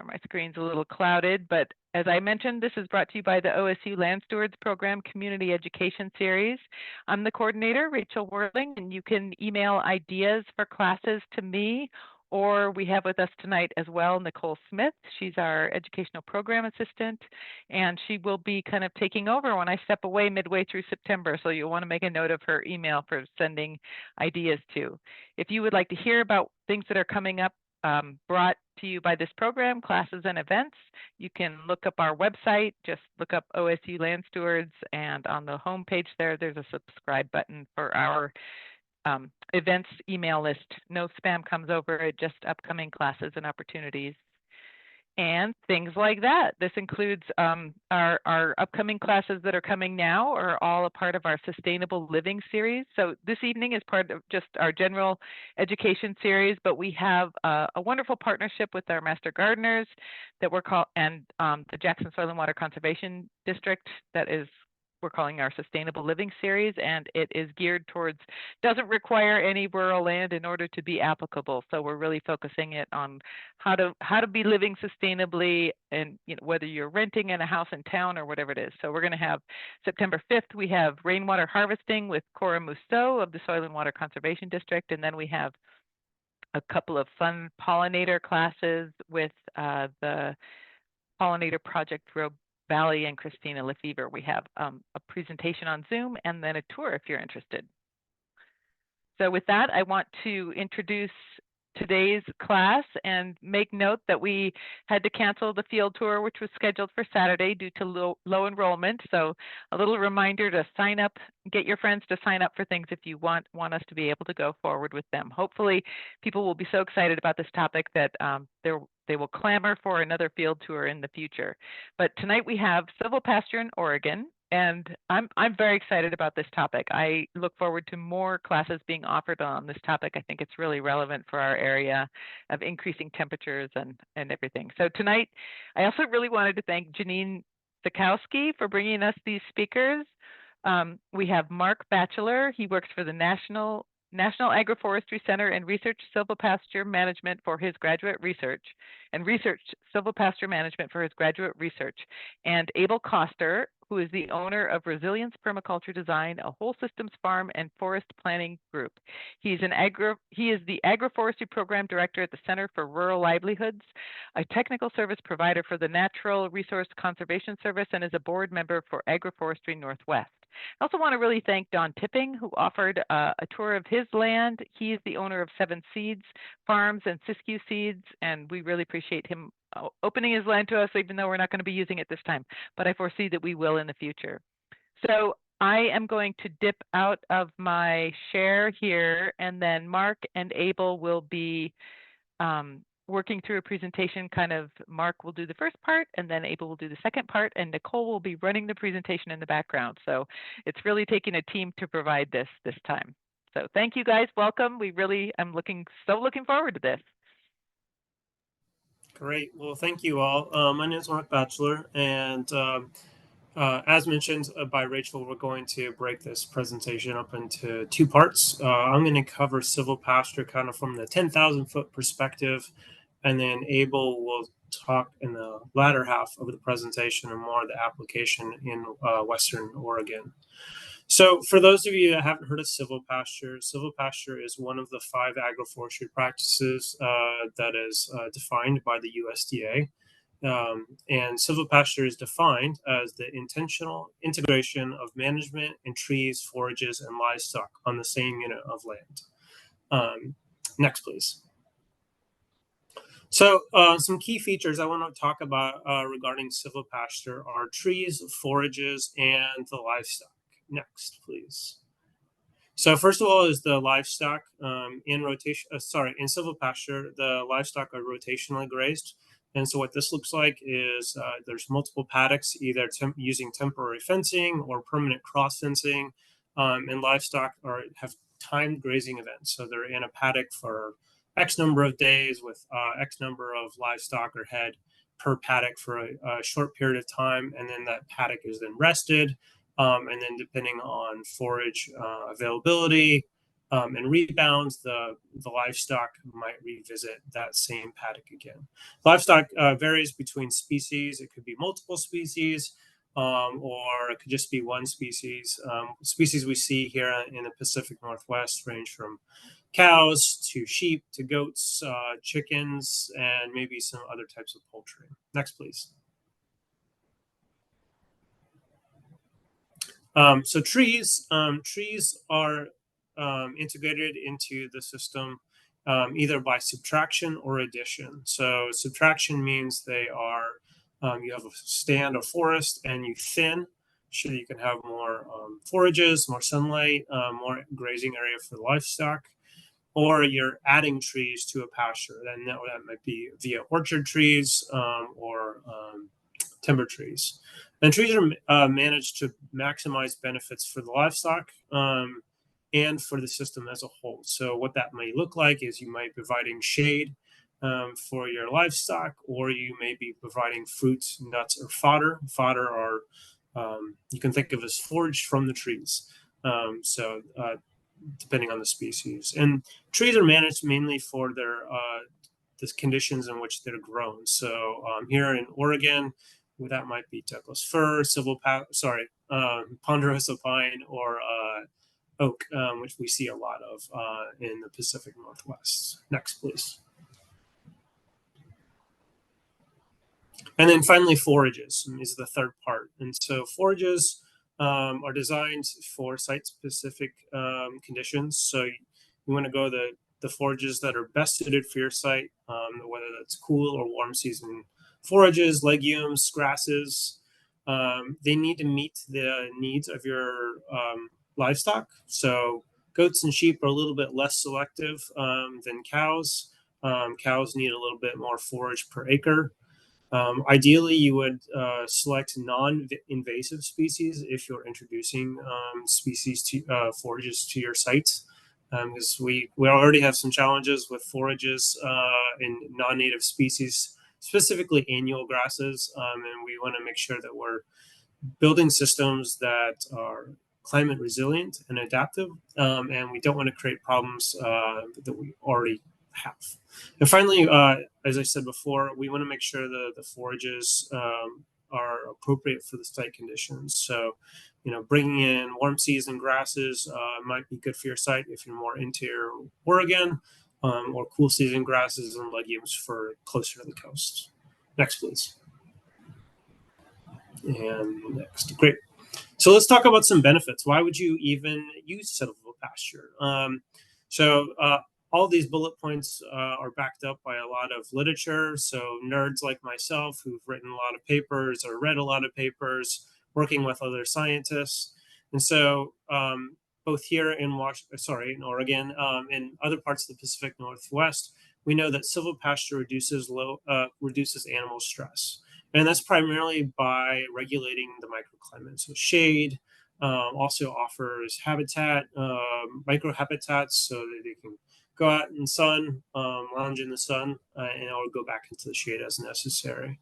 My screen's a little clouded, but as I mentioned, this is brought to you by the OSU Land Stewards Program Community Education Series. I'm the coordinator, Rachel Worling, and you can email ideas for classes to me, or we have with us tonight as well Nicole Smith. She's our educational program assistant, and she will be kind of taking over when I step away midway through September, so you'll want to make a note of her email for sending ideas to. If you would like to hear about things that are coming up brought to you by this program, classes and events, you can look up our website, just look up OSU Land Stewards, and on the home page there's a subscribe button for our events email list. No spam comes over it, just upcoming classes and opportunities and things like that. This includes our upcoming classes that are coming now are all a part of our Sustainable Living series. So this evening is part of just our general education series, but we have a wonderful partnership with our Master Gardeners that we're called, and the Jackson Soil and Water Conservation District that is we're calling our Sustainable Living series, and it is geared towards, doesn't require any rural land in order to be applicable. So we're really focusing it on how to be living sustainably, and whether you're renting in a house in town or whatever it is. So we're going to have September 5th, we have rainwater harvesting with Cora Mousseau of the Soil and Water Conservation District, and then we have a couple of fun pollinator classes with the Pollinator Project Row Valley and Christina Lefevre. We have a presentation on Zoom and then a tour if you're interested. So with that, I want to introduce today's class and make note that we had to cancel the field tour, which was scheduled for Saturday due to low enrollment. So a little reminder to sign up, get your friends to sign up for things if you want us to be able to go forward with them. Hopefully people will be so excited about this topic that they will clamor for another field tour in the future. But tonight we have Silvopasture in Oregon, and I'm very excited about this topic. I look forward to more classes being offered on this topic. I think it's really relevant for our area of increasing temperatures and everything. So tonight, I also really wanted to thank Janine Sikowski for bringing us these speakers. We have Mark Batcheler. He works for the National Agroforestry Center and research silvopasture management for his graduate research, and researched silvopasture management for his graduate research. And Abel Kloster, who is the owner of Resilience Permaculture Design, a whole systems farm and forest planning group. He is the Agroforestry Program Director at the Center for Rural Livelihoods, a technical service provider for the Natural Resource Conservation Service, and is a board member for Agroforestry Northwest. I also want to really thank Don Tipping, who offered a tour of his land. He is the owner of 7 Seeds Farms and Siskiyou Seeds, and we really appreciate him opening his land to us, even though we're not going to be using it this time, but I foresee that we will in the future. So I am going to dip out of my share here, and then Mark and Abel will be working through a presentation. Mark will do the first part, and then Abel will do the second part, and Nicole will be running the presentation in the background. So it's really taking a team to provide this time. So thank you guys, welcome. I'm looking forward to this. Great. Well, thank you all. My name is Mark Batcheler, and as mentioned by Rachel, we're going to break this presentation up into 2 parts. I'm going to cover silvopasture kind of from the 10,000-foot perspective, and then Abel will talk in the latter half of the presentation and more of the application in Western Oregon. So for those of you that haven't heard of silvopasture, silvopasture is one of the 5 agroforestry practices that is defined by the USDA. And silvopasture is defined as the intentional integration of management in trees, forages, and livestock on the same unit of land. Next, please. So some key features I want to talk about regarding silvopasture are trees, forages, and the livestock. Next, please. So first of all is the livestock in silvopasture. The livestock are rotationally grazed, and so what this looks like is there's multiple paddocks, either using temporary fencing or permanent cross fencing, and livestock have timed grazing events. So they're in a paddock for X number of days with X number of livestock or head per paddock for a short period of time, and then that paddock is then rested. And then depending on forage availability and rebound, the livestock might revisit that same paddock again. Livestock varies between species. It could be multiple species, or it could just be one species. Species we see here in the Pacific Northwest range from cows to sheep to goats, chickens, and maybe some other types of poultry. Next, please. So trees are integrated into the system either by subtraction or addition. So subtraction means they are you have a stand or forest and you thin so you can have more forages, more sunlight, more grazing area for the livestock, or you're adding trees to a pasture. Then that might be via orchard trees or timber trees. And trees are managed to maximize benefits for the livestock and for the system as a whole. So what that may look like is you might be providing shade for your livestock, or you may be providing fruits, nuts, or fodder. Fodder are you can think of as forage from the trees. Depending on the species, and trees are managed mainly for their the conditions in which they're grown. So here in Oregon, that might be Douglas fir, ponderosa pine, or oak, which we see a lot of in the Pacific Northwest. Next, please. And then finally, forages is the third part. And so forages are designed for site-specific conditions. So you want to go the forages that are best suited for your site, whether that's cool or warm season forages, legumes, grasses. They need to meet the needs of your livestock. So goats and sheep are a little bit less selective than cows. Cows need a little bit more forage per acre. Ideally, you would select non-invasive species if you're introducing species to forages to your site, because we already have some challenges with forages in non-native species, specifically annual grasses, and we want to make sure that we're building systems that are climate resilient and adaptive, and we don't want to create problems that we already have. And finally, as I said before, we want to make sure that the forages are appropriate for the site conditions. So, bringing in warm season grasses might be good for your site if you're more interior Oregon, or cool season grasses and legumes for closer to the coast. Next, please. And next, great. So let's talk about some benefits. Why would you even use silvopasture? All these bullet points are backed up by a lot of literature. So nerds like myself who've written a lot of papers or read a lot of papers, working with other scientists. And so both here in Oregon and other parts of the Pacific Northwest, we know that silvopasture reduces animal stress. And that's primarily by regulating the microclimate. So shade also offers habitat, microhabitats, so that they can go out in the sun, lounge in the sun, or go back into the shade as necessary.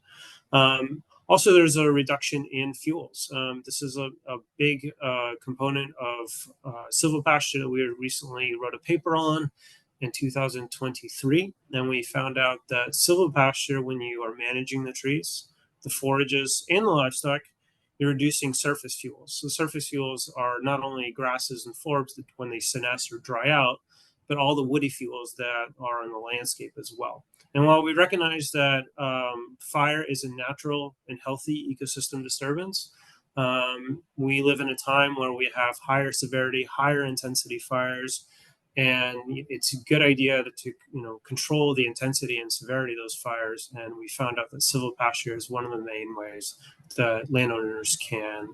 Also, there's a reduction in fuels. This is a big component of silvopasture that we recently wrote a paper on in 2023. And we found out that silvopasture, when you are managing the trees, the forages, and the livestock, you're reducing surface fuels. So surface fuels are not only grasses and forbs that when they senesce or dry out, but all the woody fuels that are in the landscape as well. And while we recognize that fire is a natural and healthy ecosystem disturbance, we live in a time where we have higher severity, higher intensity fires, and it's a good idea to control the intensity and severity of those fires. And we found out that silvopasture is one of the main ways that landowners can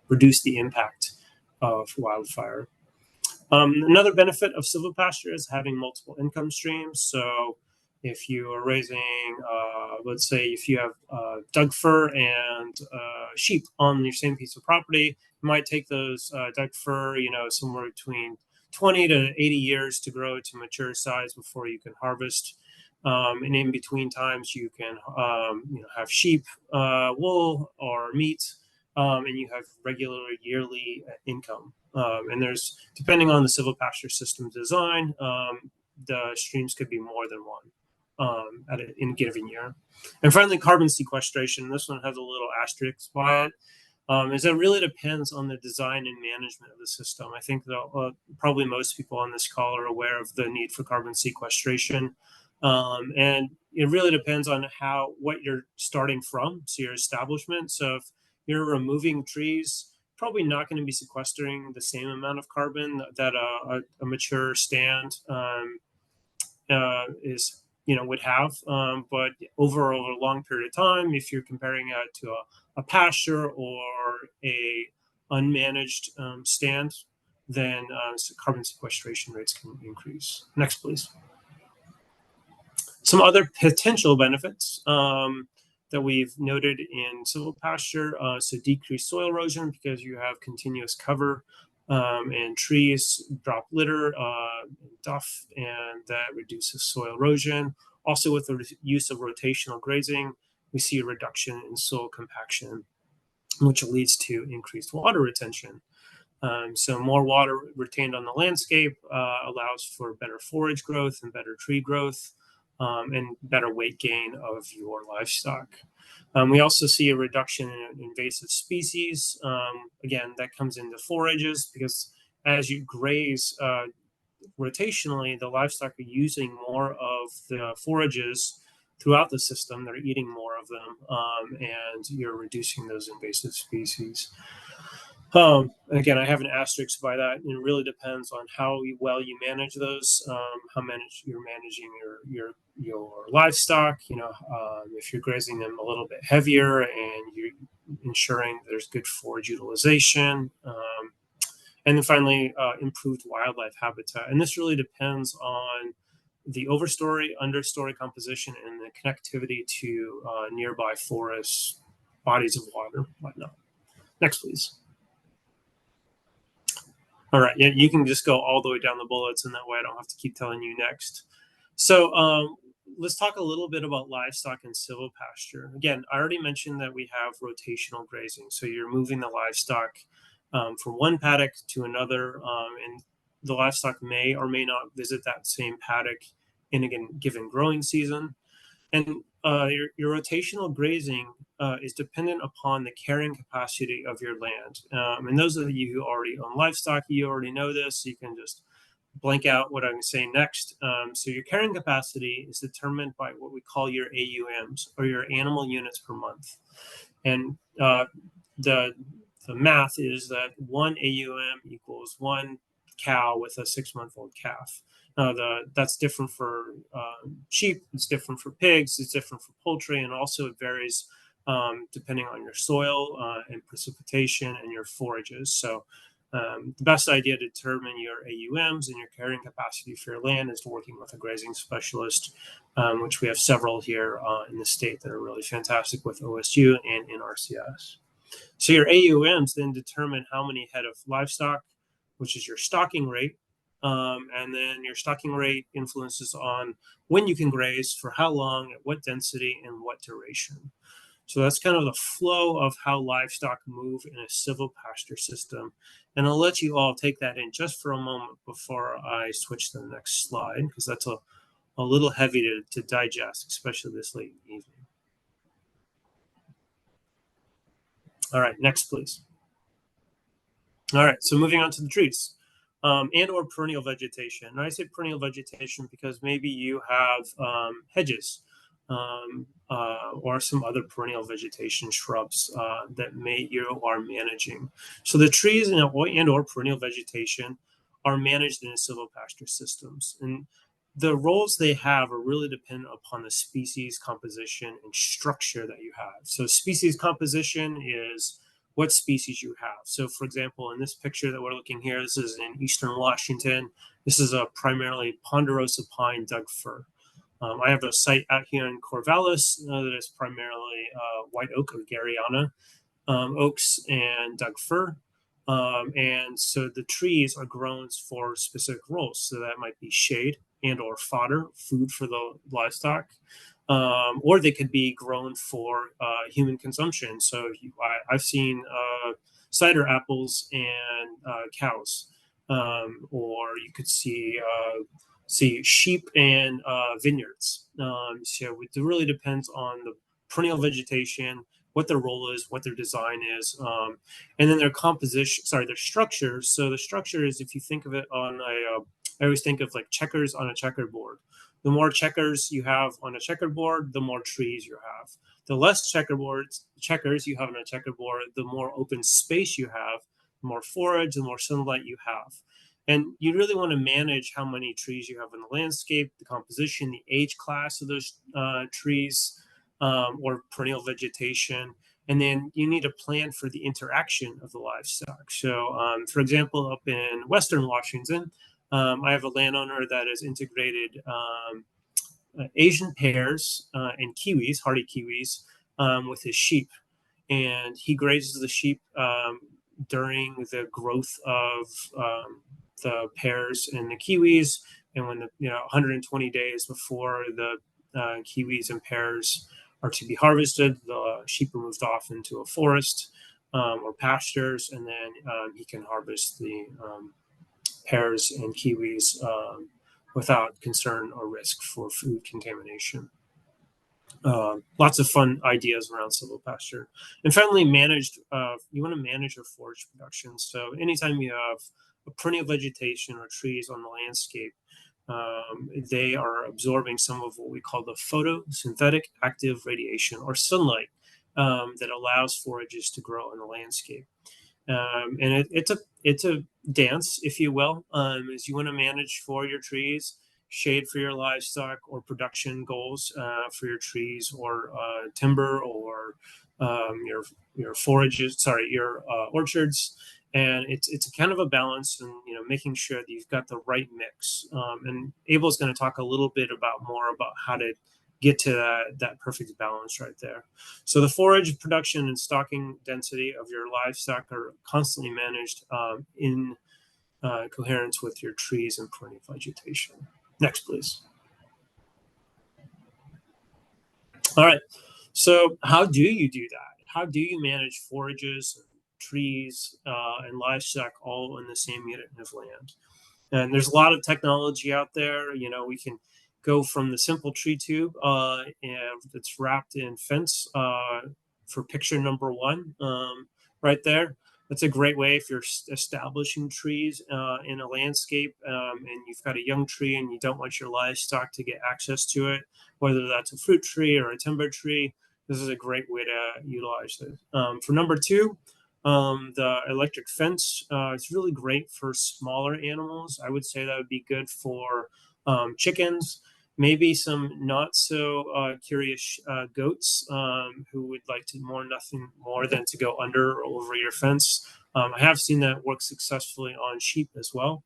reduce the impact of wildfire. Another benefit of silvopasture is having multiple income streams. So if you are raising, let's say if you have Doug fir and sheep on your same piece of property, you might take those Doug fir, somewhere between 20 to 80 years to grow to mature size before you can harvest. And in between times, you can have sheep, wool, or meat, and you have regular yearly income And there's, depending on the silvopasture system design, the streams could be more than one in a given year. And finally, carbon sequestration. This one has a little asterisk by it. Is it really depends on the design and management of the system. I think that probably most people on this call are aware of the need for carbon sequestration. And it really depends on what you're starting from, so your establishment. So if you're removing trees, probably not going to be sequestering the same amount of carbon that a mature stand is would have, but over a long period of time, if you're comparing it to a pasture or a unmanaged stand, then carbon sequestration rates can increase. Next, please. Some other potential benefits that we've noted in silvopasture, so decreased soil erosion because you have continuous cover, and trees drop litter, duff, and that reduces soil erosion. Also, with the use of rotational grazing, we see a reduction in soil compaction, which leads to increased water retention. So more water retained on the landscape allows for better forage growth and better tree growth, and better weight gain of your livestock. We also see a reduction in invasive species. Again, that comes into forages because as you graze rotationally, the livestock are using more of the forages throughout the system. They're eating more of them, and you're reducing those invasive species. Again, I have an asterisk by that. It really depends on how well you manage those, you're managing your livestock. If you're grazing them a little bit heavier and you're ensuring there's good forage utilization. And then finally, improved wildlife habitat. And this really depends on the overstory, understory composition, and the connectivity to nearby forests, bodies of water, whatnot. Next, please. All right, yeah, you can just go all the way down the bullets, and that way I don't have to keep telling you next. So let's talk a little bit about livestock and silvopasture. Again, I already mentioned that we have rotational grazing. So you're moving the livestock from one paddock to another, and the livestock may or may not visit that same paddock in a given growing season. And your rotational grazing is dependent upon the carrying capacity of your land. And those of you who already own livestock, you already know this. You can just blank out what I'm saying next. So your carrying capacity is determined by what we call your AUMs, or your animal units per month. And the math is that one AUM equals one cow with a 6-month-old calf. That's different for sheep, it's different for pigs, it's different for poultry, and also it varies depending on your soil and precipitation and your forages. So the best idea to determine your AUMs and your carrying capacity for your land is working with a grazing specialist, which we have several here in the state that are really fantastic with OSU and NRCS. So your AUMs then determine how many head of livestock, which is your stocking rate. And then your stocking rate influences on when you can graze, for how long, at what density, and what duration. So that's kind of the flow of how livestock move in a silvopasture system. And I'll let you all take that in just for a moment before I switch to the next slide, because that's a little heavy to digest, especially this late in the evening. All right, next, please. All right, so moving on to the trees. And or perennial vegetation. And I say perennial vegetation because maybe you have hedges or some other perennial vegetation shrubs that you are managing. So the trees and or perennial vegetation are managed in silvopasture systems. And the roles they have are really dependent upon the species composition and structure that you have. So species composition is what species you have. So for example, in this picture that we're looking here, this is in Eastern Washington. This is a primarily ponderosa pine Doug fir. I have a site out here in Corvallis that is primarily white oak or Garryana oaks and Doug fir. And so the trees are grown for specific roles. So that might be shade and or fodder, food for the livestock. Or they could be grown for human consumption. So I've seen cider apples and cows, or you could see sheep and vineyards. So it really depends on the perennial vegetation, what their role is, what their design is, and then their composition. Sorry, their structure. So the structure is, if you think of it on a, I always think of like checkers on a checkerboard. The more checkers you have on a checkerboard, the more trees you have. The less checkers you have on a checkerboard, the more open space you have, the more forage, the more sunlight you have. And you really want to manage how many trees you have in the landscape, the composition, the age class of those trees, or perennial vegetation. And then you need a plan for the interaction of the livestock. So, for example, up in Western Washington, I have a landowner that has integrated Asian pears and kiwis, hardy kiwis, with his sheep. And he grazes the sheep during the growth of the pears and the kiwis. And when 120 days before the kiwis and pears are to be harvested, the sheep are moved off into a forest or pastures, and then he can harvest the pears and kiwis without concern or risk for food contamination. Lots of fun ideas around silvopasture. And finally, you want to manage your forage production. So anytime you have a perennial vegetation or trees on the landscape, they are absorbing some of what we call the photosynthetic active radiation, or sunlight, that allows forages to grow in the landscape. And it's a dance, if you will, as you want to manage for your trees, shade for your livestock, or production goals for your trees, or timber, or your forages. Sorry, your orchards. And it's a kind of a balance, and making sure that you've got the right mix. And Abel's going to talk a little bit more about how to get to that perfect balance right there. So the forage production and stocking density of your livestock are constantly managed in coherence with your trees and perennial vegetation. Next, please. All right. So how do you do that? How do you manage forages, trees, and livestock all in the same unit of land? And there's a lot of technology out there. We can go from the simple tree tube and that's wrapped in fence for picture number one right there. That's a great way if you're establishing trees in a landscape, and you've got a young tree and you don't want your livestock to get access to it, whether that's a fruit tree or a timber tree. This is a great way to utilize it. For number two, the electric fence is really great for smaller animals. I would say that would be good for chickens, maybe some not so curious goats who would like to nothing more than to go under or over your fence. I have seen that work successfully on sheep as well.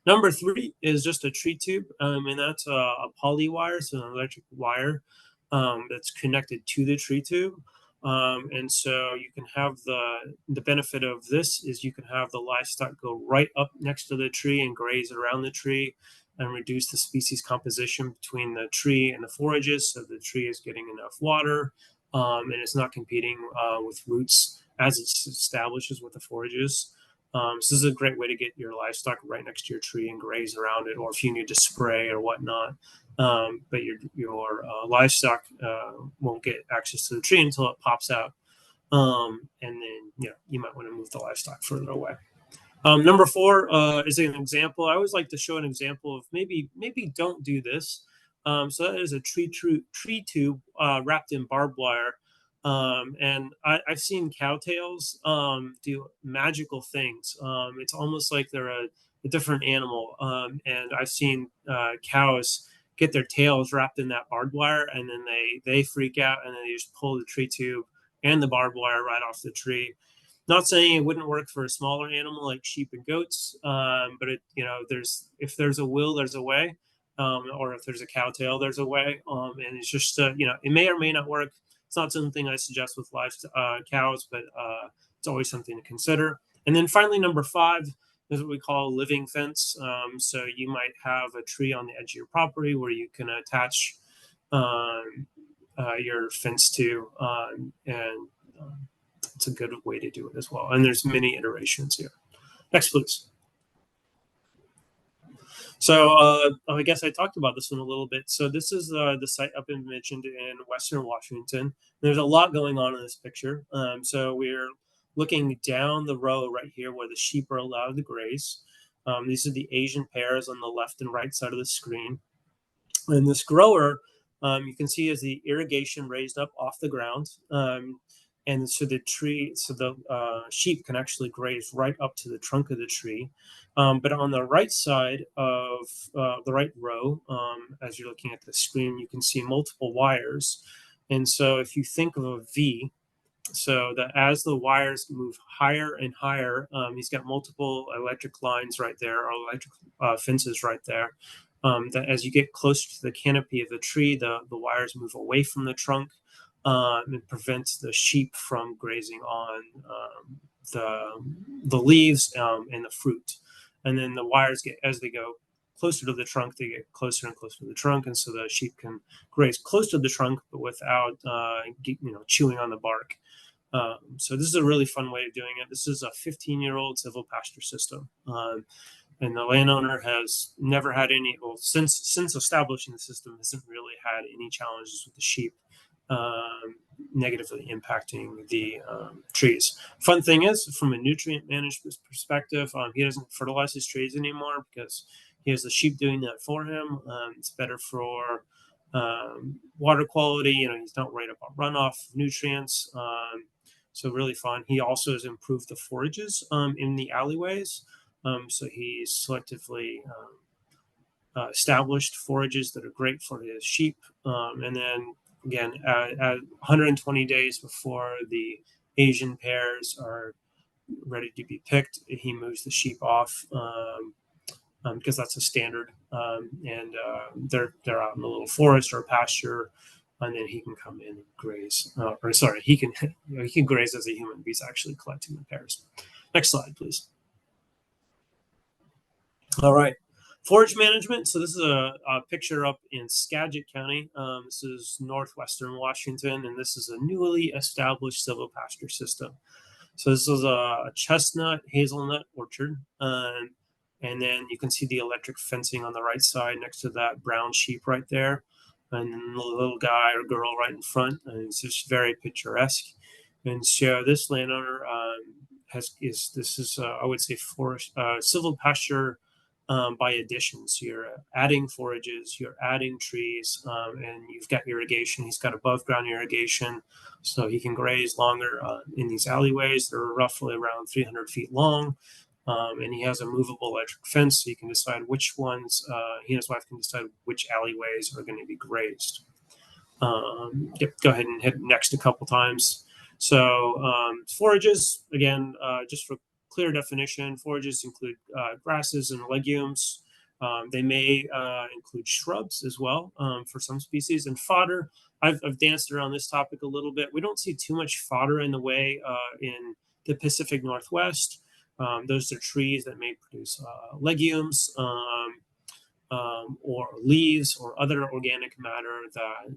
Number three is just a tree tube, and that's a poly wire, so an electric wire that's connected to the tree tube. And so you can have the benefit of this is you can have the livestock go right up next to the tree and graze around the tree, and reduce the species composition between the tree and the forages, so the tree is getting enough water, and it's not competing with roots as it establishes with the forages. So this is a great way to get your livestock right next to your tree and graze around it, or if you need to spray or whatnot. But your livestock won't get access to the tree until it pops out, and then you might want to move the livestock further away. Number four is an example. I always like to show an example of maybe don't do this. So that is a tree tube wrapped in barbed wire. And I've seen cowtails do magical things. It's almost like they're a different animal. And I've seen cows get their tails wrapped in that barbed wire, and then they freak out, and then they just pull the tree tube and the barbed wire right off the tree. Not saying it wouldn't work for a smaller animal like sheep and goats, but if there's a will, there's a way, or if there's a cowtail, there's a way, and it's just it may or may not work. It's not something I suggest with cows, but it's always something to consider. And then finally, number five is what we call a living fence. So you might have a tree on the edge of your property where you can attach your fence to, and it's a good way to do it as well. And there's many iterations here. Next, please. So I guess I talked about this one a little bit. So this is the site up and mentioned in Western Washington. There's a lot going on in this picture. So we're looking down the row right here where the sheep are allowed to graze. These are the Asian pears on the left and right side of the screen. And this grower, you can see, is the irrigation raised up off the ground. And so the sheep can actually graze right up to the trunk of the tree. But on the right side of the right row, as you're looking at the screen, you can see multiple wires. And so if you think of a V, so that as the wires move higher and higher, he's got multiple electric lines right there, or electric fences right there. That as you get closer to the canopy of the tree, the wires move away from the trunk and prevents the sheep from grazing on the leaves and the fruit. And then the wires as they go closer to the trunk, they get closer and closer to the trunk, and so the sheep can graze close to the trunk, but without chewing on the bark. So this is a really fun way of doing it. This is a 15-year-old silvopasture system. And the landowner has never had any, well, since establishing the system, hasn't really had any challenges with the sheep negatively impacting the trees. Fun thing is, from a nutrient management perspective, he doesn't fertilize his trees anymore because he has the sheep doing that for him. It's better for water quality. He's not worried about runoff nutrients. So really fun. He also has improved the forages in the alleyways. So he's selectively established forages that are great for his sheep. And then again, at 120 days before the Asian pears are ready to be picked, he moves the sheep off because that's a standard. And they're out in the little forest or pasture, and then he can come in and graze. He can graze as a human, but he's actually collecting the pears. Next slide, please. All right. Forage management. So this is a picture up in Skagit County. This is northwestern Washington, and this is a newly established silvopasture system. So this is a chestnut hazelnut orchard, and then you can see the electric fencing on the right side next to that brown sheep right there, and then the little guy or girl right in front, and it's just very picturesque. And so this landowner I would say forest silvopasture. By addition. So you're adding forages, you're adding trees, and you've got irrigation. He's got above ground irrigation, so he can graze longer in these alleyways. They're roughly around 300 feet long, and he has a movable electric fence, so you can decide which ones, he and his wife can decide which alleyways are going to be grazed. Go ahead and hit next a couple times. So forages, again, just for clear definition, forages include grasses and legumes. They may include shrubs as well for some species. And fodder, I've danced around this topic a little bit. We don't see too much fodder in the way in the Pacific Northwest. Those are trees that may produce legumes or leaves or other organic matter that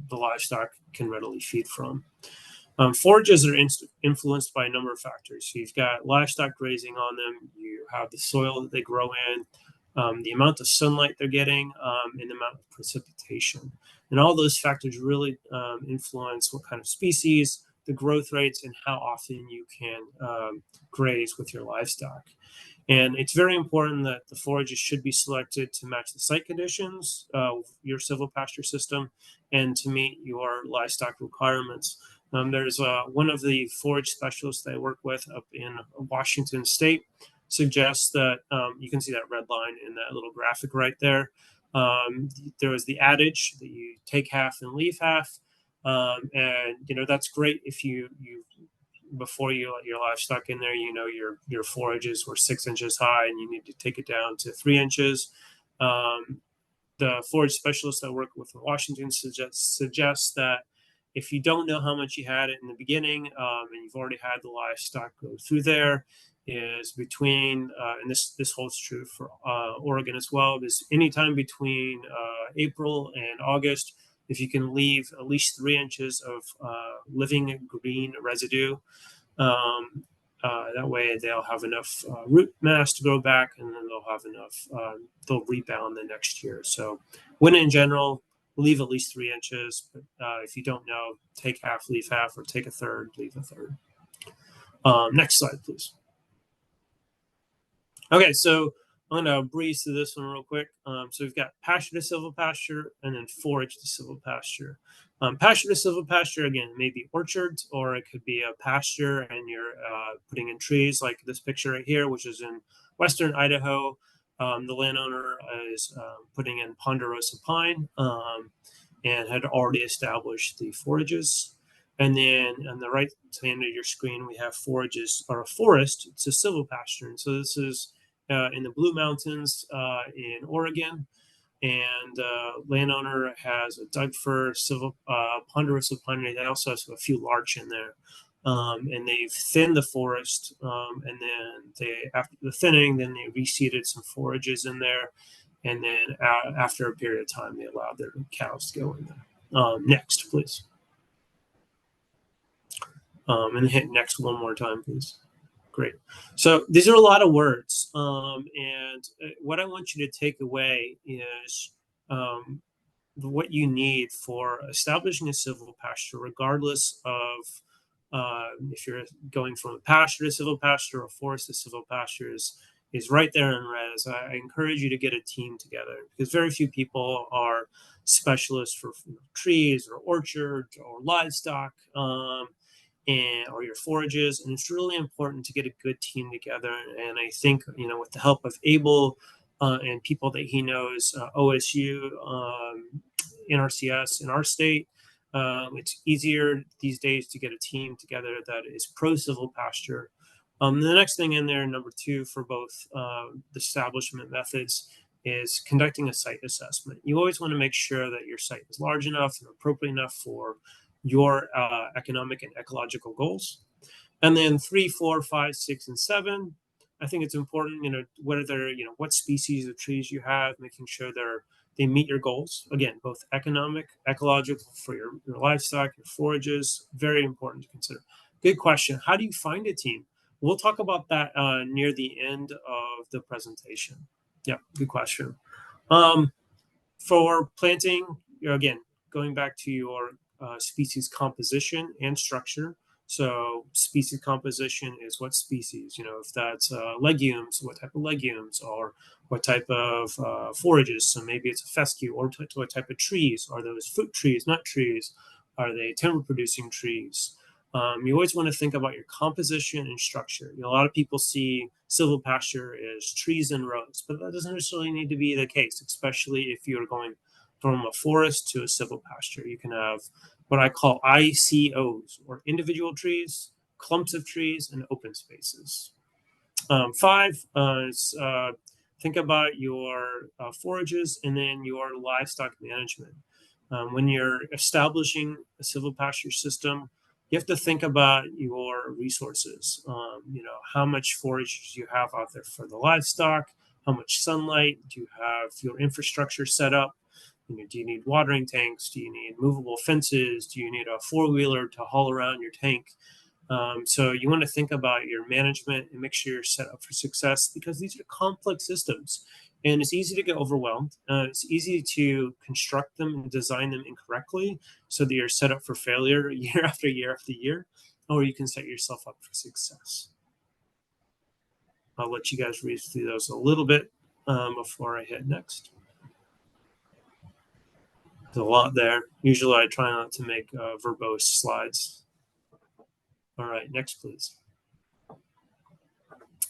the livestock can readily feed from. Forages are influenced by a number of factors. So you've got livestock grazing on them, you have the soil that they grow in, the amount of sunlight they're getting, and the amount of precipitation. And all those factors really influence what kind of species, the growth rates, and how often you can graze with your livestock. And it's very important that the forages should be selected to match the site conditions of your silvopasture system and to meet your livestock requirements. There's one of the forage specialists that I work with up in Washington State suggests that you can see that red line in that little graphic right there. There was the adage that you take half and leave half. And that's great if you before you let your livestock in there, your forages were 6 inches high and you need to take it down to 3 inches. The forage specialist I work with in Washington suggests that if you don't know how much you had it in the beginning and you've already had the livestock go through there, is between, and this holds true for Oregon as well, is anytime between April and August, if you can leave at least 3 inches of living green residue, That way they'll have enough root mass to grow back, and then they'll have enough, they'll rebound the next year. So when in general, leave at least 3 inches. But if you don't know, take half, leave half, or take a third, leave a third. Next slide, please. Okay, so I'm going to breeze through this one real quick. So we've got pasture to silvopasture and then forage to silvopasture. Pasture to silvopasture, again, maybe orchards, or it could be a pasture and you're putting in trees like this picture right here, which is in western Idaho. The landowner is putting in ponderosa pine and had already established the forages. And then on the right hand of your screen, we have forages or a forest to silvopasture. And so this is in the Blue Mountains in Oregon, and landowner has a Doug fir, ponderosa pine. They also have a few larch in there, and they've thinned the forest, and then they, after the thinning, then they reseeded some forages in there, and then after a period of time, they allowed their cows to go in there. Next, please. And hit next one more time, please. Great. So these are a lot of words. And what I want you to take away is what you need for establishing a silvopasture, regardless of if you're going from a pasture to silvopasture or forest to silvopasture, is right there in red. I encourage you to get a team together, because very few people are specialists for trees or orchards or livestock. Or your forages, and it's really important to get a good team together. And I think, with the help of Abel and people that he knows, OSU, NRCS in our state, it's easier these days to get a team together that is pro silvopasture. The next thing in there, number 2, for both the establishment methods, is conducting a site assessment. You always want to make sure that your site is large enough and appropriate enough for your economic and ecological goals. And then 3, 4, 5, 6, and 7, I think it's important, what species of trees you have, making sure they meet your goals. Again, both economic, ecological for your livestock, your forages, very important to consider. Good question. How do you find a team? We'll talk about that near the end of the presentation. Yeah, good question. For planting, again, going back to your species composition and structure. So species composition is what species, if that's legumes, what type of legumes, or what type of forages. So maybe it's a fescue, or what type of trees. Are those fruit trees, nut trees? Are they timber producing trees? You always want to think about your composition and structure. A lot of people see silvopasture as trees in rows, but that doesn't necessarily need to be the case, especially if you're going from a forest to a silvopasture. You can have what I call ICOs, or individual trees, clumps of trees, and open spaces. 5 is think about your forages and then your livestock management. When you're establishing a silvopasture system, you have to think about your resources. How much forage you have out there for the livestock, how much sunlight, do you have your infrastructure set up? Do you need watering tanks? Do you need movable fences? Do you need a 4-wheeler to haul around your tank? So you want to think about your management and make sure you're set up for success, because these are complex systems and it's easy to get overwhelmed. It's easy to construct them and design them incorrectly so that you're set up for failure year after year after year, or you can set yourself up for success. I'll let you guys read through those a little bit before I hit next. There's a lot there. Usually I try not to make verbose slides. All right, next, please.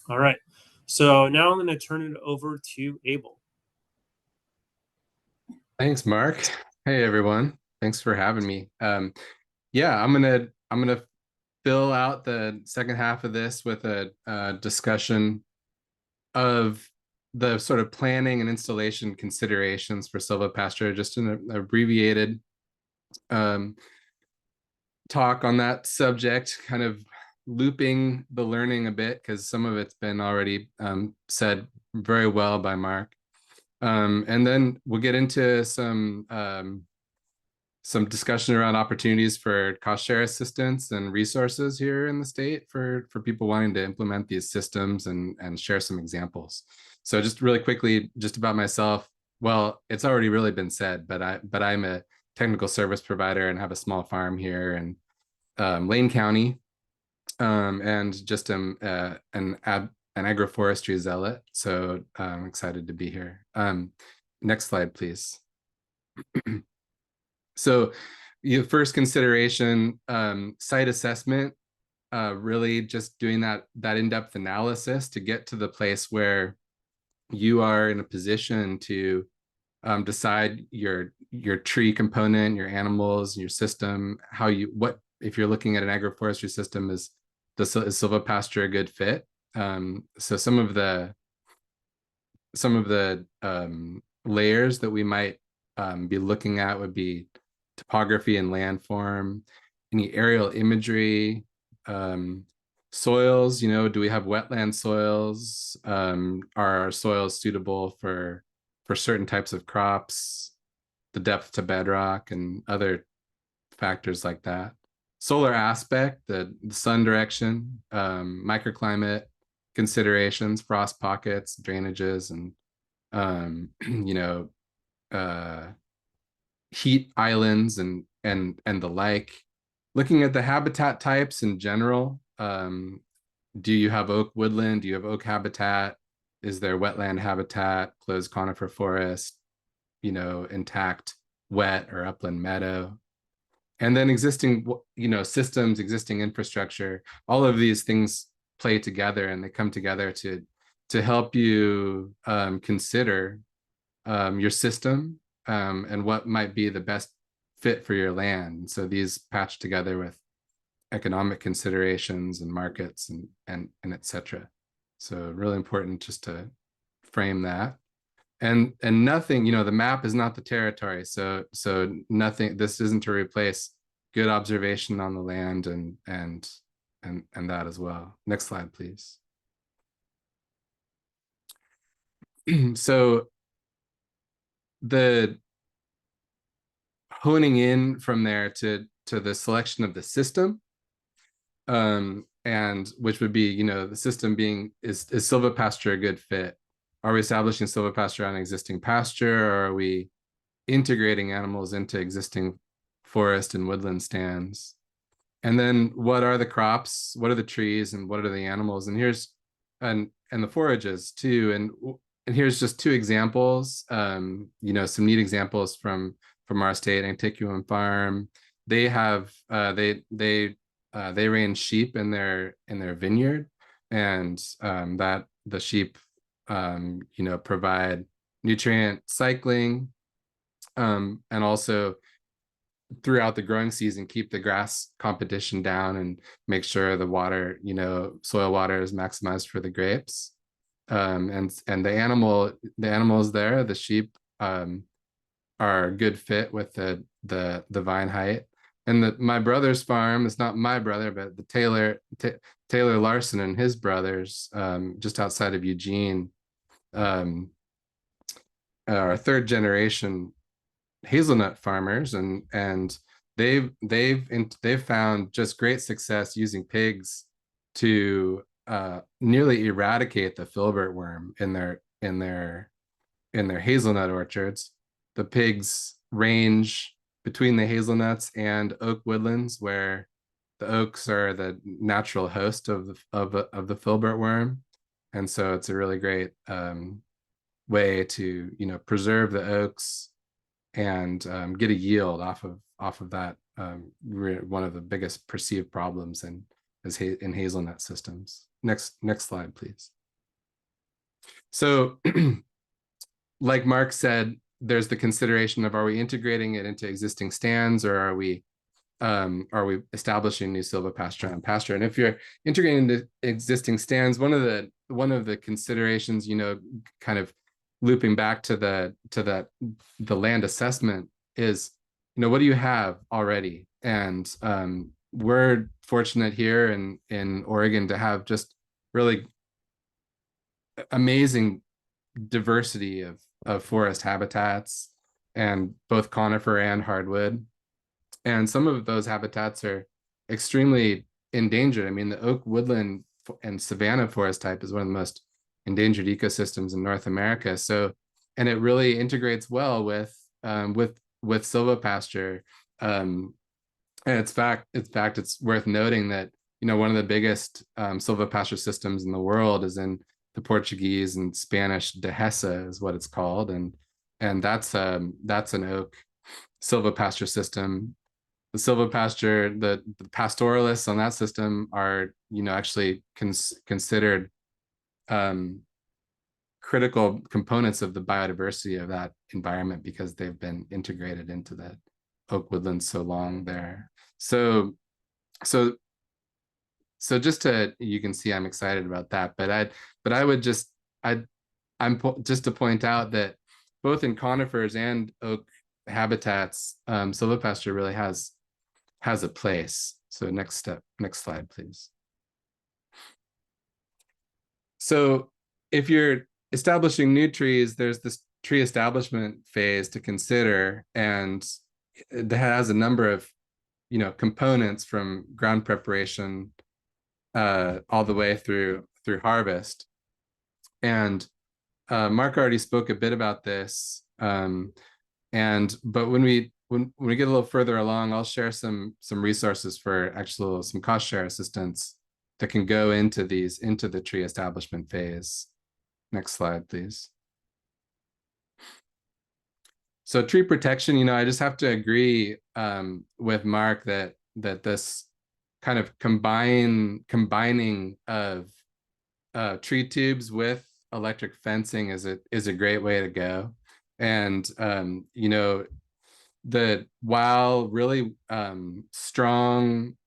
All right, so now I'm going to turn it over to Abel. Thanks, Mark. Hey, everyone. Thanks for having me. Yeah, I'm gonna fill out the second half of this with a discussion of the sort of planning and installation considerations for silvopasture, just an abbreviated talk on that subject, kind of looping the learning a bit, because some of it's been already said very well by Mark. And then we'll get into some some discussion around opportunities for cost share assistance and resources here in the state for people wanting to implement these systems, and share some examples. So just really quickly, just about myself. Well, it's already really been said, but I'm a technical service provider and have a small farm here in Lane County, and just am an agroforestry zealot. So I'm excited to be here. Next slide, please. So your first consideration, site assessment, really just doing that in-depth analysis to get to the place where you are in a position to decide your tree component, your animals, your system, what if you're looking at an agroforestry system, is silvopasture a good fit? So some of the layers that we might be looking at would be topography and landform, any aerial imagery, soils, do we have wetland soils? Are our soils suitable for certain types of crops, the depth to bedrock, and other factors like that. Solar aspect, the sun direction, microclimate considerations, frost pockets, drainages, and heat islands and the like. Looking at the habitat types in general, do you have oak woodland? Do you have oak habitat? Is there wetland habitat, closed conifer forest, intact wet or upland meadow? And then existing, systems, existing infrastructure, all of these things play together, and they come together to help you consider your system, and what might be the best fit for your land. So these patch together with economic considerations and markets and etc. So really important just to frame that. And nothing, the map is not the territory. So nothing, this isn't to replace good observation on the land and that as well. Next slide, please. So the honing in from there to the selection of the system, and which would be, the system being, is silvopasture a good fit? Are we establishing silvopasture on existing pasture, or are we integrating animals into existing forest and woodland stands? And then what are the crops, what are the trees, and what are the animals? And here's and the forages too. And here's just two examples, some neat examples from our state, Antiquum Farm. They have they range sheep in their vineyard, and that the sheep provide nutrient cycling, and also throughout the growing season keep the grass competition down and make sure the water, soil water is maximized for the grapes. And the animals there, the sheep, are a good fit with the vine height. And my brother's farm is not my brother, but the Taylor Larson and his brothers, just outside of Eugene, are third generation hazelnut farmers, and they've found just great success using pigs to nearly eradicate the filbert worm in their hazelnut orchards. The pigs range between the hazelnuts and oak woodlands, where the oaks are the natural host of the filbert worm, and so it's a really great way to preserve the oaks and get a yield off of that, one of the biggest perceived problems in hazelnut systems. Next slide, please. So like Mark said, there's the consideration of, are we integrating it into existing stands, or are we establishing new silvopasture on pasture? And if you're integrating into existing stands, one of the considerations, kind of looping back to the land assessment, is, what do you have already? And we're fortunate here in Oregon to have just really amazing diversity of forest habitats, and both conifer and hardwood. And some of those habitats are extremely endangered. I mean, the oak woodland and savanna forest type is one of the most endangered ecosystems in North America. So, and it really integrates well with silvopasture. And it's worth noting that, you know, one of the biggest silvopasture systems in the world is in the Portuguese and Spanish dehesa is what it's called, and that's an oak silvopasture system. The silvopasture, the pastoralists on that system are, you know, actually considered critical components of the biodiversity of that environment because they've been integrated into the oak woodland so long there. So just to, you can see I'm excited about that, but I would just just to point out that both in conifers and oak habitats, silvopasture really has a place. So next slide, please. So if you're establishing new trees, there's this tree establishment phase to consider, and it has a number of, you know, components from ground preparation all the way through harvest. And Mark already spoke a bit about this, but when we get a little further along, I'll share some resources for some cost share assistance that can go into the tree establishment phase. Next slide, please. So tree protection, you know, I just have to agree with Mark that this kind of combining of tree tubes with electric fencing is a great way to go. And you know, while really strong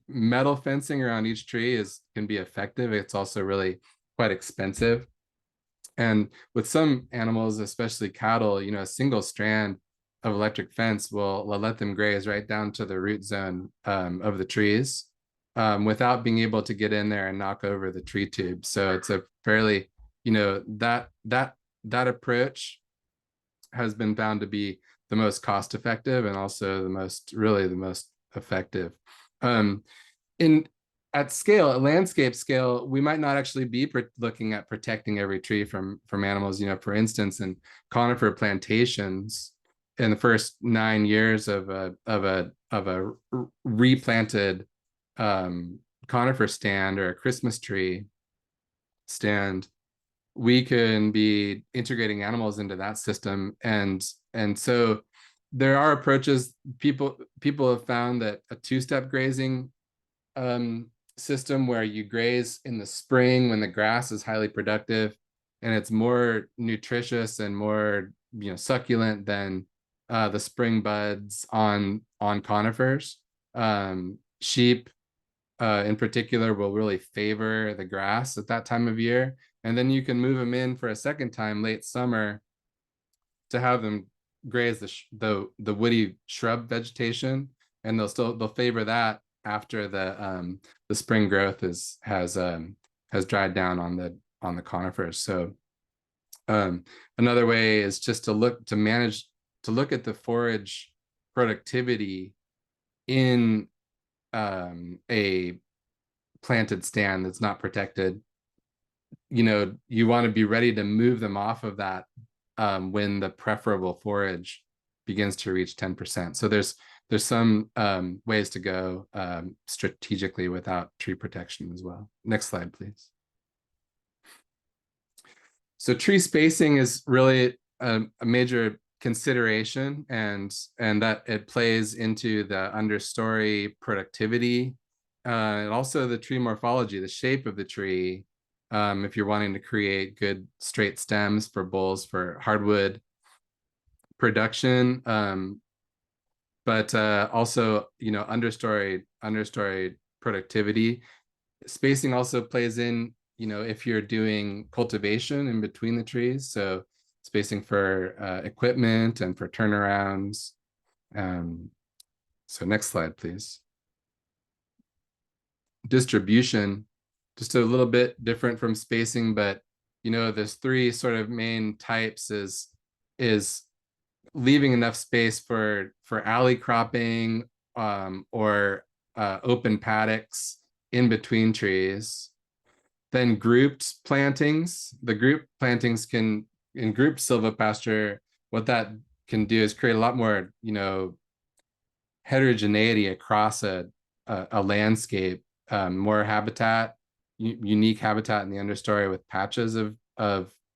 metal fencing around each tree can be effective, it's also really quite expensive. And with some animals, especially cattle, you know, a single strand of electric fence will let them graze right down to the root zone of the trees without being able to get in there and knock over the tree tube. So it's a fairly, you know, that approach has been found to be the most cost effective and also the most effective. At landscape scale, we might not actually be looking at protecting every tree from animals. You know, for instance, in conifer plantations, in the first 9 years of a replanted conifer stand or a Christmas tree stand, we can be integrating animals into that system, and so there are approaches. People have found that a two-step grazing system where you graze in the spring when the grass is highly productive and it's more nutritious and more, you know, succulent than the spring buds on conifers. Sheep in particular will really favor the grass at that time of year, and then you can move them in for a second time late summer to have them graze the woody shrub vegetation, and they'll favor that after the spring growth has dried down on the conifers. So another way is just to look at the forage productivity in a planted stand that's not protected. You know, you want to be ready to move them off of that when the preferable forage begins to reach 10%. So there's some ways to go strategically without tree protection as well. Next slide, please. So tree spacing is really a major consideration, and that it plays into the understory productivity and also the tree morphology, the shape of the tree. If you're wanting to create good straight stems for bowls for hardwood production, but also, you know, understory productivity. Spacing also plays in, you know, if you're doing cultivation in between the trees, so spacing for equipment and for turnarounds. So next slide, please. Distribution, just a little bit different from spacing, but, you know, there's three sort of main types is leaving enough space for alley cropping, or open paddocks in between trees. Then grouped plantings. The group plantings can, in group silvopasture, what that can do is create a lot more, heterogeneity across a landscape, more habitat, unique habitat in the understory with patches of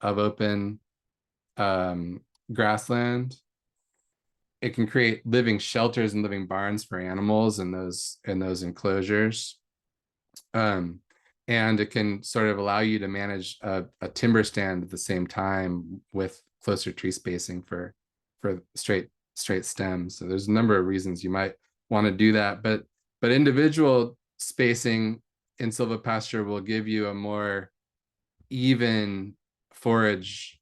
open grassland. It can create living shelters and living barns for animals in those enclosures. And it can sort of allow you to manage a timber stand at the same time with closer tree spacing for straight stems. So there's a number of reasons you might want to do that, but individual spacing in silvopasture will give you a more even forage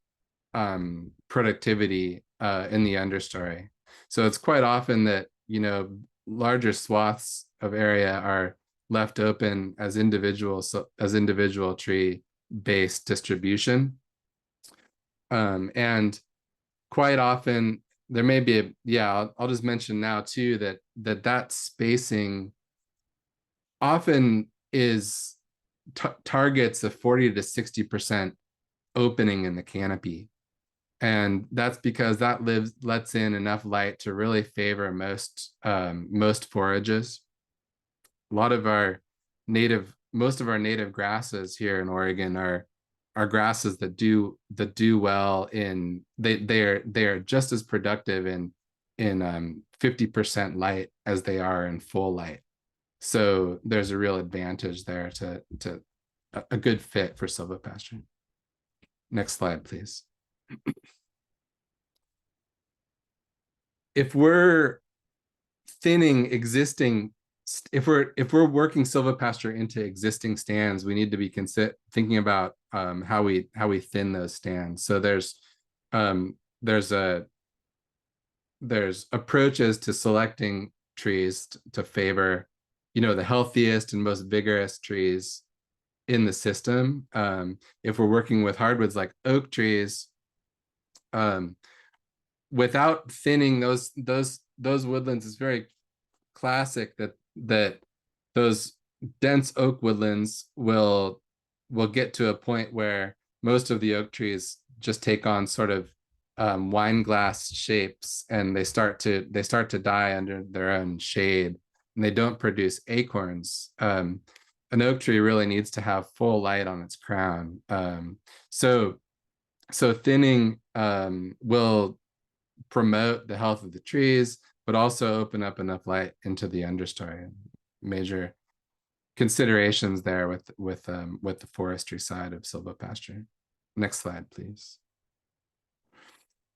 productivity in the understory. So it's quite often that, larger swaths of area are left open as individual tree based distribution. And quite often there may be I'll just mention now too that spacing often is targets a 40 to 60% opening in the canopy. And that's because that lets in enough light to really favor most forages. A lot of most of our native grasses here in Oregon are grasses that do well in, they are just as productive in 50% light as they are in full light. So there's a real advantage there to a good fit for silvopasture. Next slide, please. If we're thinning existing, if we're working silvopasture into existing stands, we need to be thinking about how we thin those stands. So there's approaches to selecting trees to favor, the healthiest and most vigorous trees in the system. If we're working with hardwoods like oak trees, without thinning those woodlands, it's very classic that those dense oak woodlands will get to a point where most of the oak trees just take on sort of wine glass shapes, and they start to die under their own shade, and they don't produce acorns. An oak tree really needs to have full light on its crown. So thinning will promote the health of the trees, but also open up enough light into the understory. Major considerations there with the forestry side of silvopasture. Next slide, please.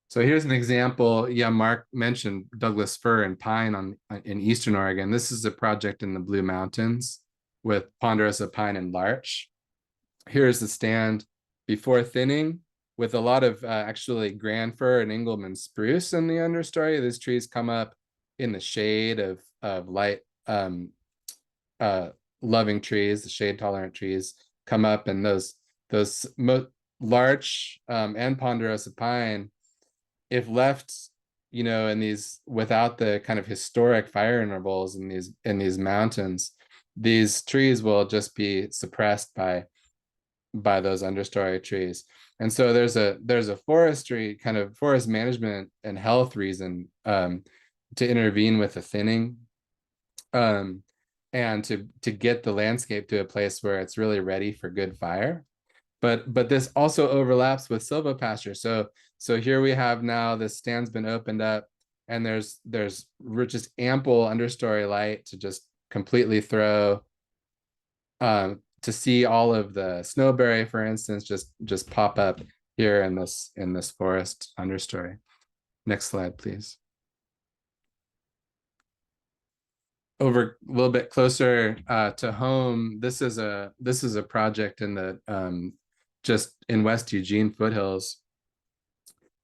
So here's an example. Yeah, Mark mentioned Douglas fir and pine in Eastern Oregon. This is a project in the Blue Mountains with ponderosa pine and larch. Here's the stand before thinning, with a lot of actually grand fir and Engelmann spruce in the understory. These trees come up in the shade of light loving trees. The shade tolerant trees come up, and those larch and ponderosa pine, if left, in these, without the kind of historic fire intervals in these mountains, these trees will just be suppressed by those understory trees. And so there's a forestry kind of forest management and health reason to intervene with the thinning, and to get the landscape to a place where it's really ready for good fire. But this also overlaps with silvopasture. So here we have now the stand's been opened up, and there's just ample understory light to just completely throw, to see all of the snowberry, for instance, just pop up here in this forest understory. Next slide, please. Over a little bit closer to home, this is a project in the just in West Eugene foothills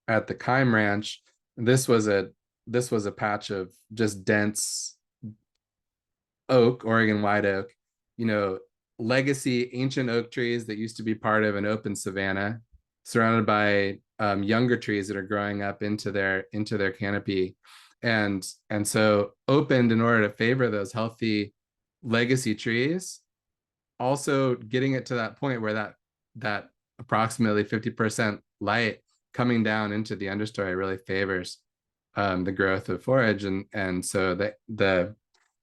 at the Kime Ranch. This was a patch of just dense oak, Oregon white oak, legacy ancient oak trees that used to be part of an open savanna. surrounded by younger trees that are growing up into their canopy, and so opened in order to favor those healthy legacy trees, also getting it to that point where that approximately 50% light coming down into the understory really favors the growth of forage, and so the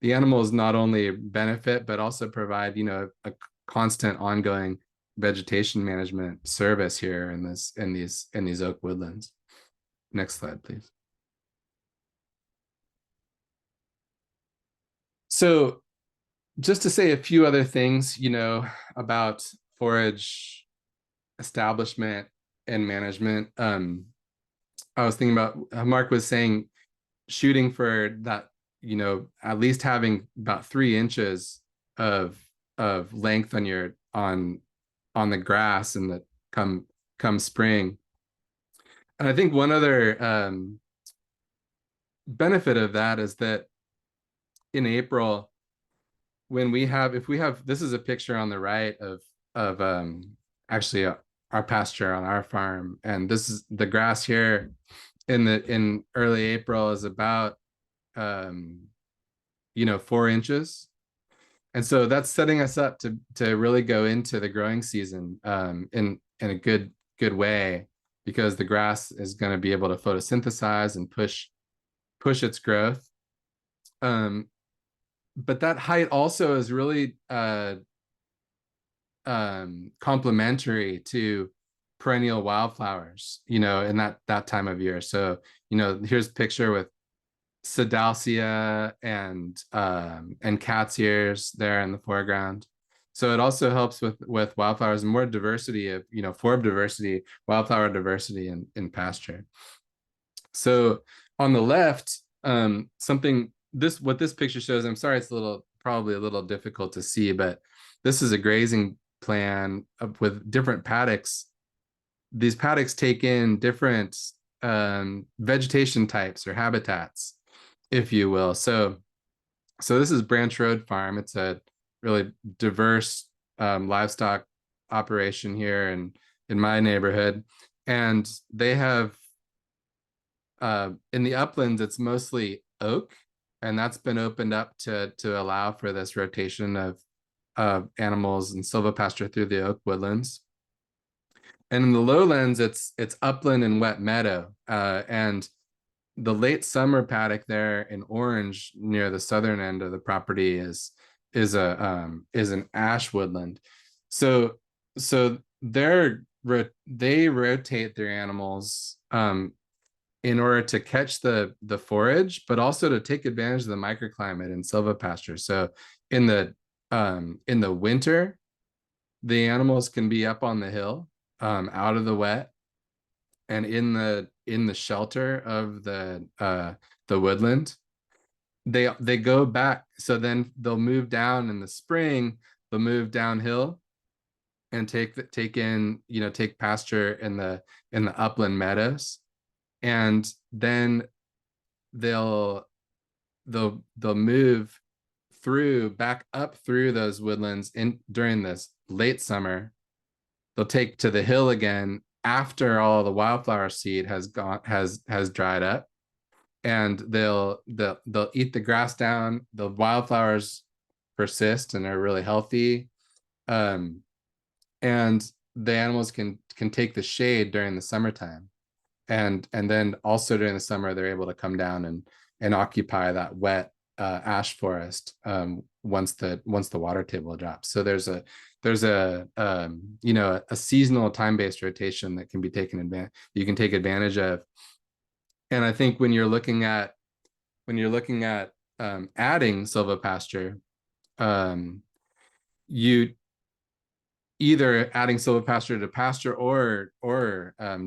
animals not only benefit but also provide, you know, a constant ongoing vegetation management service here in these oak woodlands. Next slide, please. So just to say a few other things, you know, about forage establishment and management. I was thinking about, Mark was saying, shooting for that, you know, at least having about 3 inches of length on your on the grass and the come spring. And I think one other benefit of that is that in April, when we have, if we have, this is a picture on the right of actually our pasture on our farm, and this is the grass here in early April is about you know, 4 inches, and so that's setting us up to really go into the growing season in a good way, because the grass is going to be able to photosynthesize and push its growth. But that height also is really complementary to perennial wildflowers, you know, in that time of year. So, you know, here's a picture with Sedalcia and cat's ears there in the foreground. So it also helps with wildflowers and more diversity of, you know, forb diversity, wildflower diversity in pasture. So on the left, what this picture shows, I'm sorry, it's probably a little difficult to see, but this is a grazing plan with different paddocks. These paddocks take in different vegetation types or habitats, if you will. So this is Branch Road Farm. It's a really diverse livestock operation here in my neighborhood, and they have in the uplands, it's mostly oak, and that's been opened up to allow for this rotation of animals and silvopasture through the oak woodlands. And in the lowlands, it's upland and wet meadow. And the late summer paddock there in orange near the southern end of the property is an ash woodland. So they rotate their animals in order to catch the forage, but also to take advantage of the microclimate in silvopasture. So in the winter, the animals can be up on the hill, out of the wet, and in the shelter of the woodland. They go back, so then they'll move down in the spring. They'll move downhill and take pasture in the upland meadows, and then they'll move back up through those woodlands during this late summer. They'll take to the hill again after all the wildflower seed has dried up, and they'll eat the grass down. The wildflowers persist and are really healthy, and the animals can take the shade during the summertime. And then also during the summer, they're able to come down and occupy that wet ash forest once the water table drops. So there's a seasonal time-based rotation that can be you can take advantage of. And I think when you're looking at adding silvopasture, you either adding silvopasture to pasture or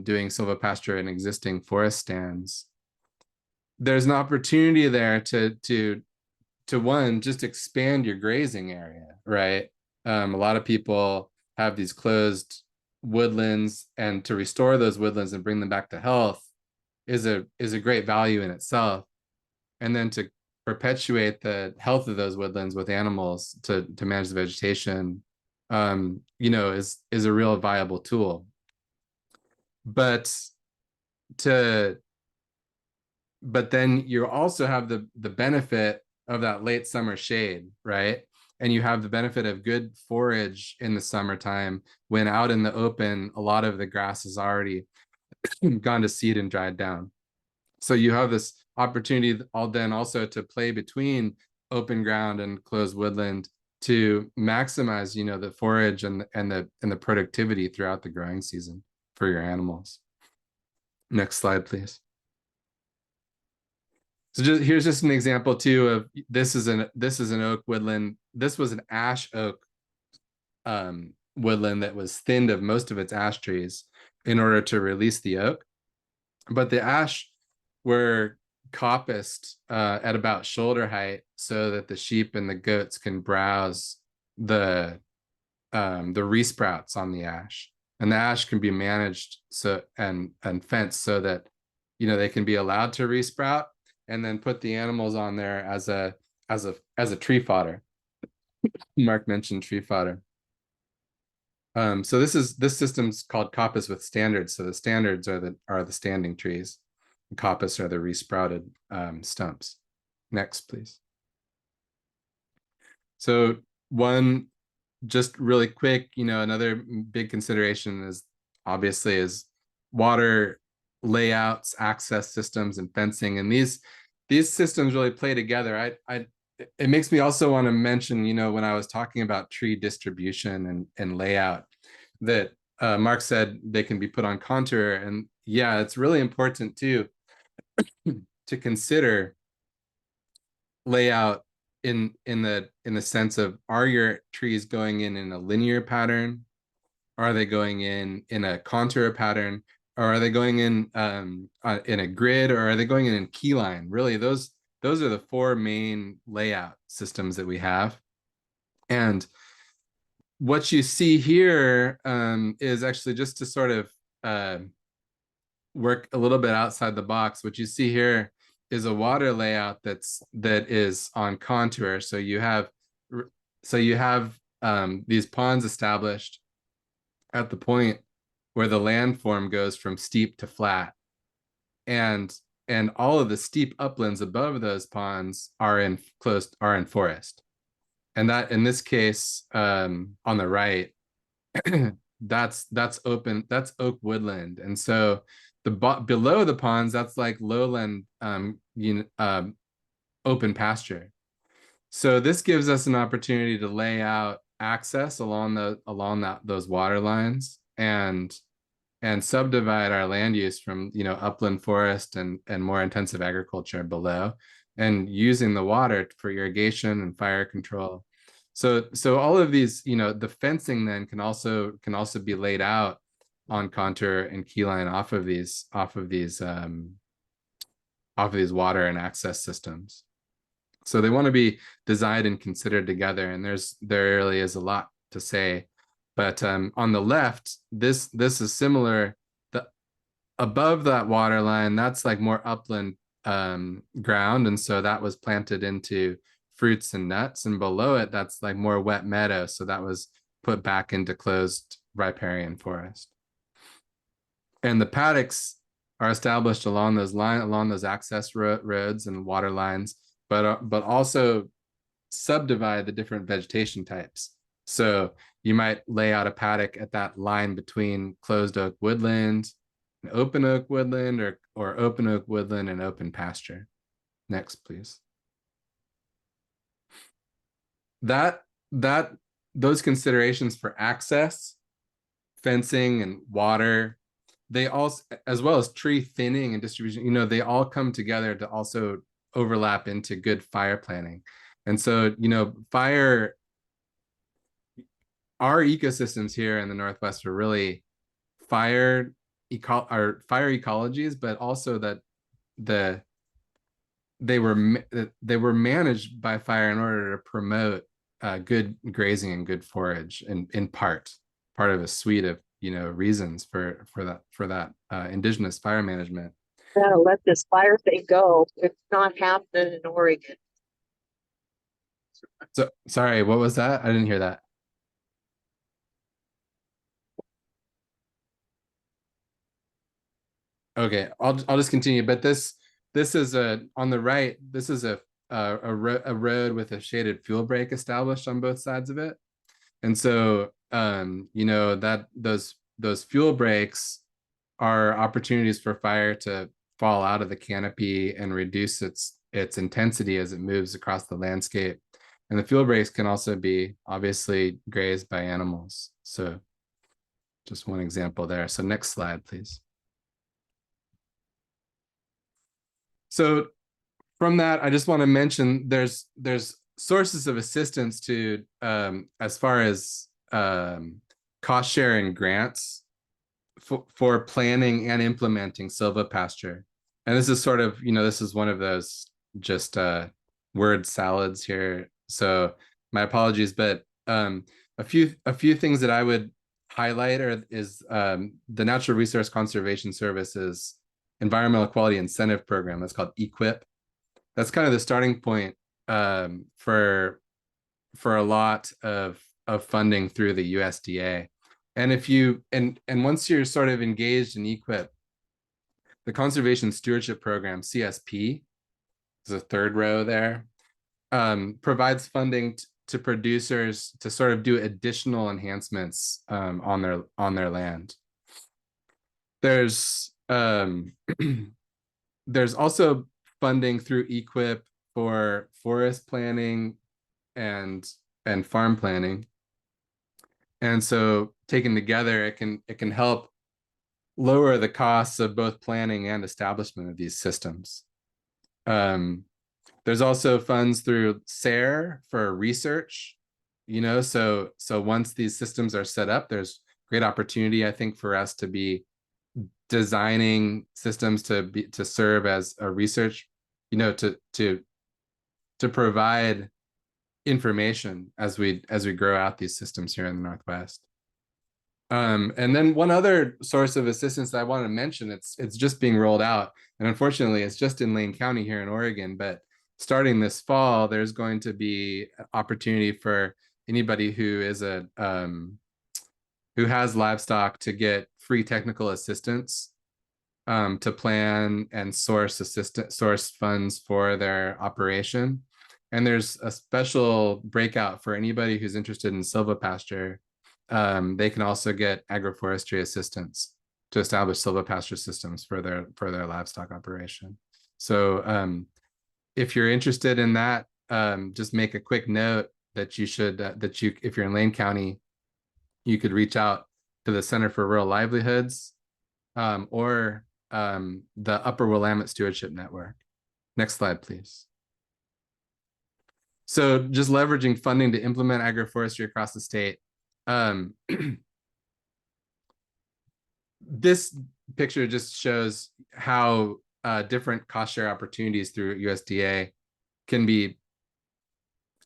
doing silvopasture in existing forest stands, there's an opportunity there to one, just expand your grazing area, right? A lot of people have these closed woodlands, and to restore those woodlands and bring them back to health is a great value in itself. And then to perpetuate the health of those woodlands with animals to manage the vegetation, is a real viable tool. but to but then you also have the benefit of that late summer shade, right? And you have the benefit of good forage in the summertime when out in the open, a lot of the grass has already gone to seed and dried down. So you have this opportunity then also to play between open ground and closed woodland to maximize, the forage and the productivity throughout the growing season for your animals. Next slide, please. So here's just an example too of this is an oak woodland. This was an ash oak woodland that was thinned of most of its ash trees in order to release the oak. But the ash were coppiced at about shoulder height so that the sheep and the goats can browse the resprouts on the ash. And the ash can be managed and fenced so that they can be allowed to resprout, and then put the animals on there as a tree fodder. Mark mentioned tree fodder. So this system's called coppice with standards. So the standards are the standing trees. The coppice are the resprouted stumps. Next, please. So one, just really quick, another big consideration is obviously water layouts, access systems, and fencing. And these systems really play together. It makes me also want to mention, when I was talking about tree distribution and layout, that Mark said they can be put on contour. And yeah, it's really important too to consider layout in the sense of, are your trees going in a linear pattern? Are they going in a contour pattern? Or are they going in a grid? Or are they going in key line? Really, those are the four main layout systems that we have. And what you see here is actually, just to sort of work a little bit outside the box, what you see here is a water layout that is on contour. So you have these ponds established at the point where the landform goes from steep to flat, and all of the steep uplands above those ponds are in forest. And that, in this case, on the right, that's oak woodland. And so below the ponds, that's like lowland open pasture. So this gives us an opportunity to lay out access along those water lines and subdivide our land use from upland forest and more intensive agriculture below, and using the water for irrigation and fire control. So all of these, the fencing then can also be laid out on contour and keyline off of these water and access systems. So they want to be designed and considered together, and there really is a lot to say. But on the left, this is similar. Above that water line, that's like more upland ground, and so that was planted into fruits and nuts. And below it, that's like more wet meadow, so that was put back into closed riparian forest. And the paddocks are established along those access roads and water lines, but also subdivide the different vegetation types. So you might lay out a paddock at that line between closed oak woodland, an open oak woodland, or open oak woodland and open pasture. Next, please. Those considerations for access, fencing, and water, they also, as well as tree thinning and distribution, they all come together to also overlap into good fire planning. And so, our ecosystems here in the Northwest are really fire ecologies, but also that they were managed by fire in order to promote good grazing and good forage, and in part of a suite of reasons for that indigenous fire management. Gotta let this fire thing go. It's not happening in Oregon. So sorry, what was that? I didn't hear that. Okay, I'll just continue. But this is on the right. This is a road with a shaded fuel break established on both sides of it, and so you know that those fuel breaks are opportunities for fire to fall out of the canopy and reduce its intensity as it moves across the landscape. And the fuel breaks can also be obviously grazed by animals. So just one example there. So next slide, please. So from that, I just want to mention there's sources of assistance to as far as cost sharing grants for planning and implementing silvopasture. And this is sort of, you know, this is one of those just word salads here. So my apologies, but a few things that I would highlight is the Natural Resource Conservation Service's Environmental Quality Incentive Program. That's called EQIP. That's kind of the starting point for a lot of funding through the USDA. And if you and once you're sort of engaged in EQIP, the Conservation Stewardship Program, CSP, is a third row there, provides funding to producers to sort of do additional enhancements on their land. There's there's also funding through EQIP for forest planning and farm planning. And so taken together, it can help lower the costs of both planning and establishment of these systems. There's also funds through SARE for research, you know, so once these systems are set up, there's great opportunity, I think, for us to be designing systems to serve as a research, you know, to provide information as we grow out these systems here in the Northwest. And then one other source of assistance that I want to mention, it's just being rolled out, and unfortunately it's just in Lane County here in Oregon, but starting this fall, there's going to be opportunity for anybody who is who has livestock to get free technical assistance to plan and source funds for their operation. And there's a special breakout for anybody who's interested in silvopasture. They can also get agroforestry assistance to establish silvopasture systems for their livestock operation. So if you're interested in that, just make a quick note that you should if you're in Lane County, you could reach out to the Center for Rural Livelihoods or the Upper Willamette Stewardship Network. Next slide, please. So just leveraging funding to implement agroforestry across the state. This picture just shows how different cost share opportunities through USDA can be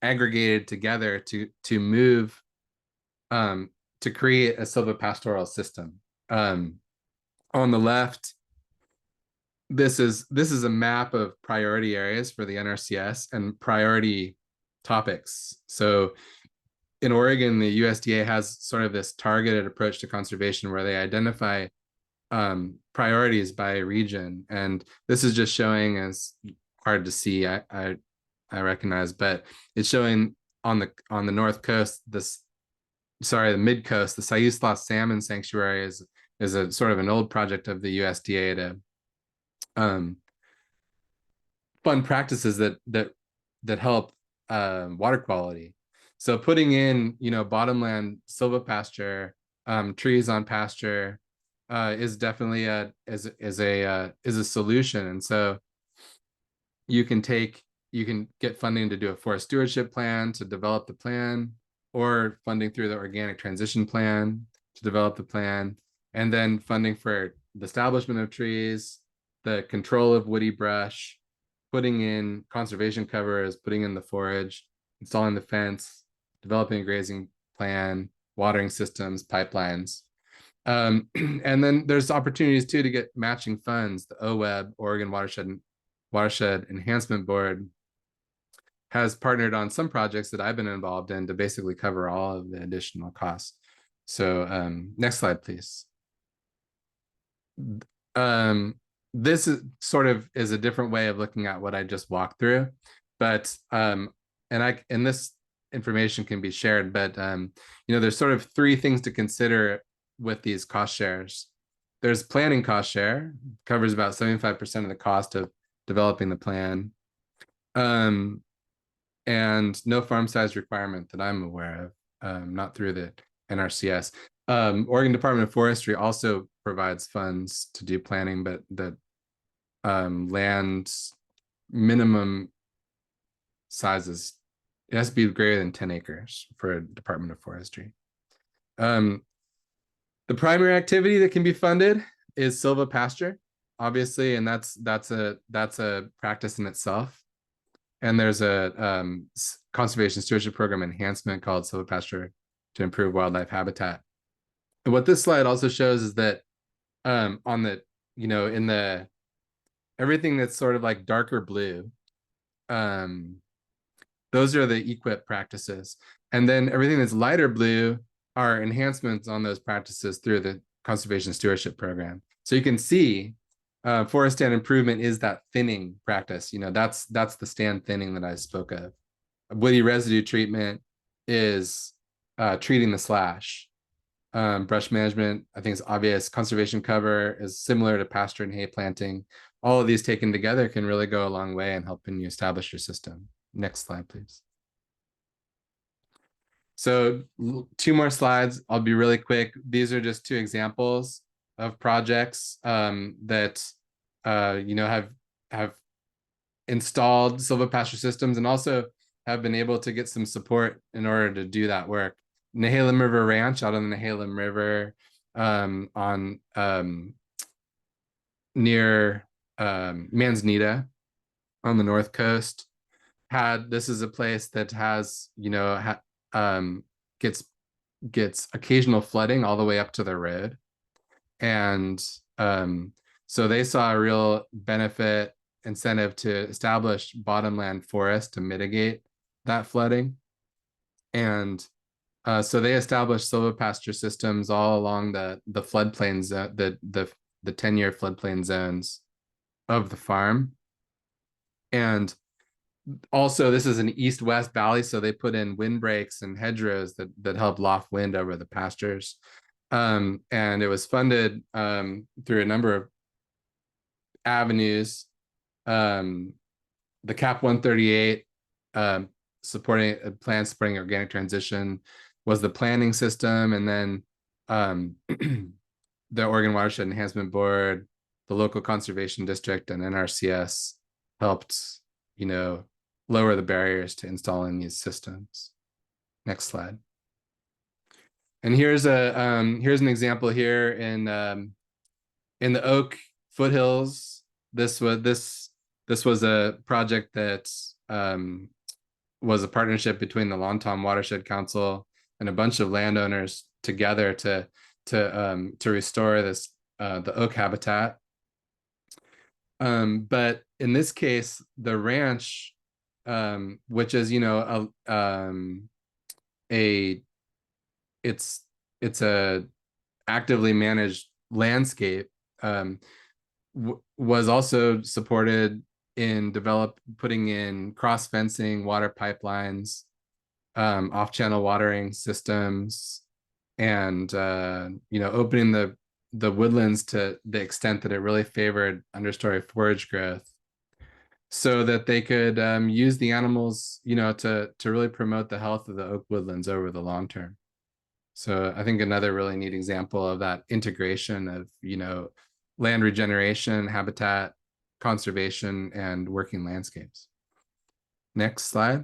aggregated together to move to create a silvopastoral system. On the left, this is a map of priority areas for the NRCS and priority topics. So in Oregon, the USDA has sort of this targeted approach to conservation where they identify priorities by region. And this is just showing, as hard to see, I recognize, but it's showing on the north coast, the mid coast, the Siuslaw Salmon Sanctuary is a sort of an old project of the USDA to fund practices that help water quality. So putting in, you know, bottomland silvopasture, trees on pasture, is definitely a solution. And so you can get funding to do a forest stewardship plan to develop the plan, or funding through the organic transition plan to develop the plan, and then funding for the establishment of trees, the control of woody brush, putting in conservation covers, putting in the forage, installing the fence, developing a grazing plan, watering systems, pipelines. And then there's opportunities too to get matching funds. The OWEB, Oregon Watershed Enhancement Board, has partnered on some projects that I've been involved in to basically cover all of the additional costs. So next slide, please. this is sort of is a different way of looking at what I just walked through, but and this information can be shared, but there's sort of three things to consider with these cost shares. There's planning cost share, covers about 75% of the cost of developing the plan. And no farm size requirement that I'm aware of, not through the NRCS. Oregon Department of Forestry also provides funds to do planning, but the land minimum sizes, it has to be greater than 10 acres for a Department of Forestry. The primary activity that can be funded is silvopasture, obviously, and that's a practice in itself. And there's a conservation stewardship program enhancement called Silvopasture to improve wildlife habitat. And what this slide also shows is that on the, in the everything that's sort of like darker blue, those are the EQIP practices. And then everything that's lighter blue are enhancements on those practices through the conservation stewardship program. So you can see forest stand improvement is that thinning practice. That's the stand thinning that I spoke of. Woody residue treatment is treating the slash. Brush management, I think, is obvious. Conservation cover is similar to pasture and hay planting. All of these taken together can really go a long way in helping you establish your system. Next slide, please. So 2 more slides. I'll be really quick. These are just 2 examples of projects that have installed silvopasture systems and also have been able to get some support in order to do that work. Nehalem River Ranch out on the Nehalem River on near Manzanita on the north coast. This is a place that has gets occasional flooding all the way up to the road, and so they saw a real benefit incentive to establish bottomland forest to mitigate that flooding. And so they established silvopasture systems all along the floodplains, the 10-year floodplain zones of the farm. And also, this is an east-west valley, so they put in windbreaks and hedgerows that help loft wind over the pastures. And it was funded through a number of avenues. The CAP 138 supporting a plan supporting organic transition was the planning system, and then the Oregon Watershed Enhancement Board, the local conservation district, and NRCS helped lower the barriers to installing these systems. Next slide. And here's an example here in the Oak foothills. This was a project that was a partnership between the Long-Tom Watershed Council and a bunch of landowners together to restore this the oak habitat. But in this case, the ranch, which is it's a actively managed landscape, was also supported in putting in cross fencing, water pipelines, off-channel watering systems, and opening the woodlands to the extent that it really favored understory forage growth, so that they could use the animals, to really promote the health of the oak woodlands over the long term. So I think another really neat example of that integration of, land regeneration, habitat conservation, and working landscapes. Next slide.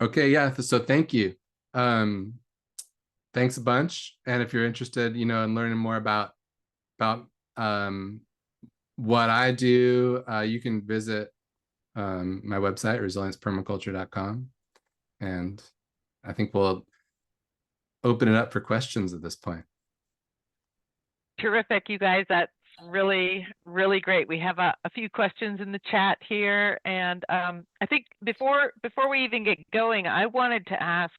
Okay, yeah, so thank you. Thanks a bunch. And if you're interested, in learning more about what I do, you can visit my website, resiliencepermaculture.com. And I think we'll open it up for questions at this point. Terrific, you guys. That's really, really great. We have a few questions in the chat here. And I think before we even get going, I wanted to ask,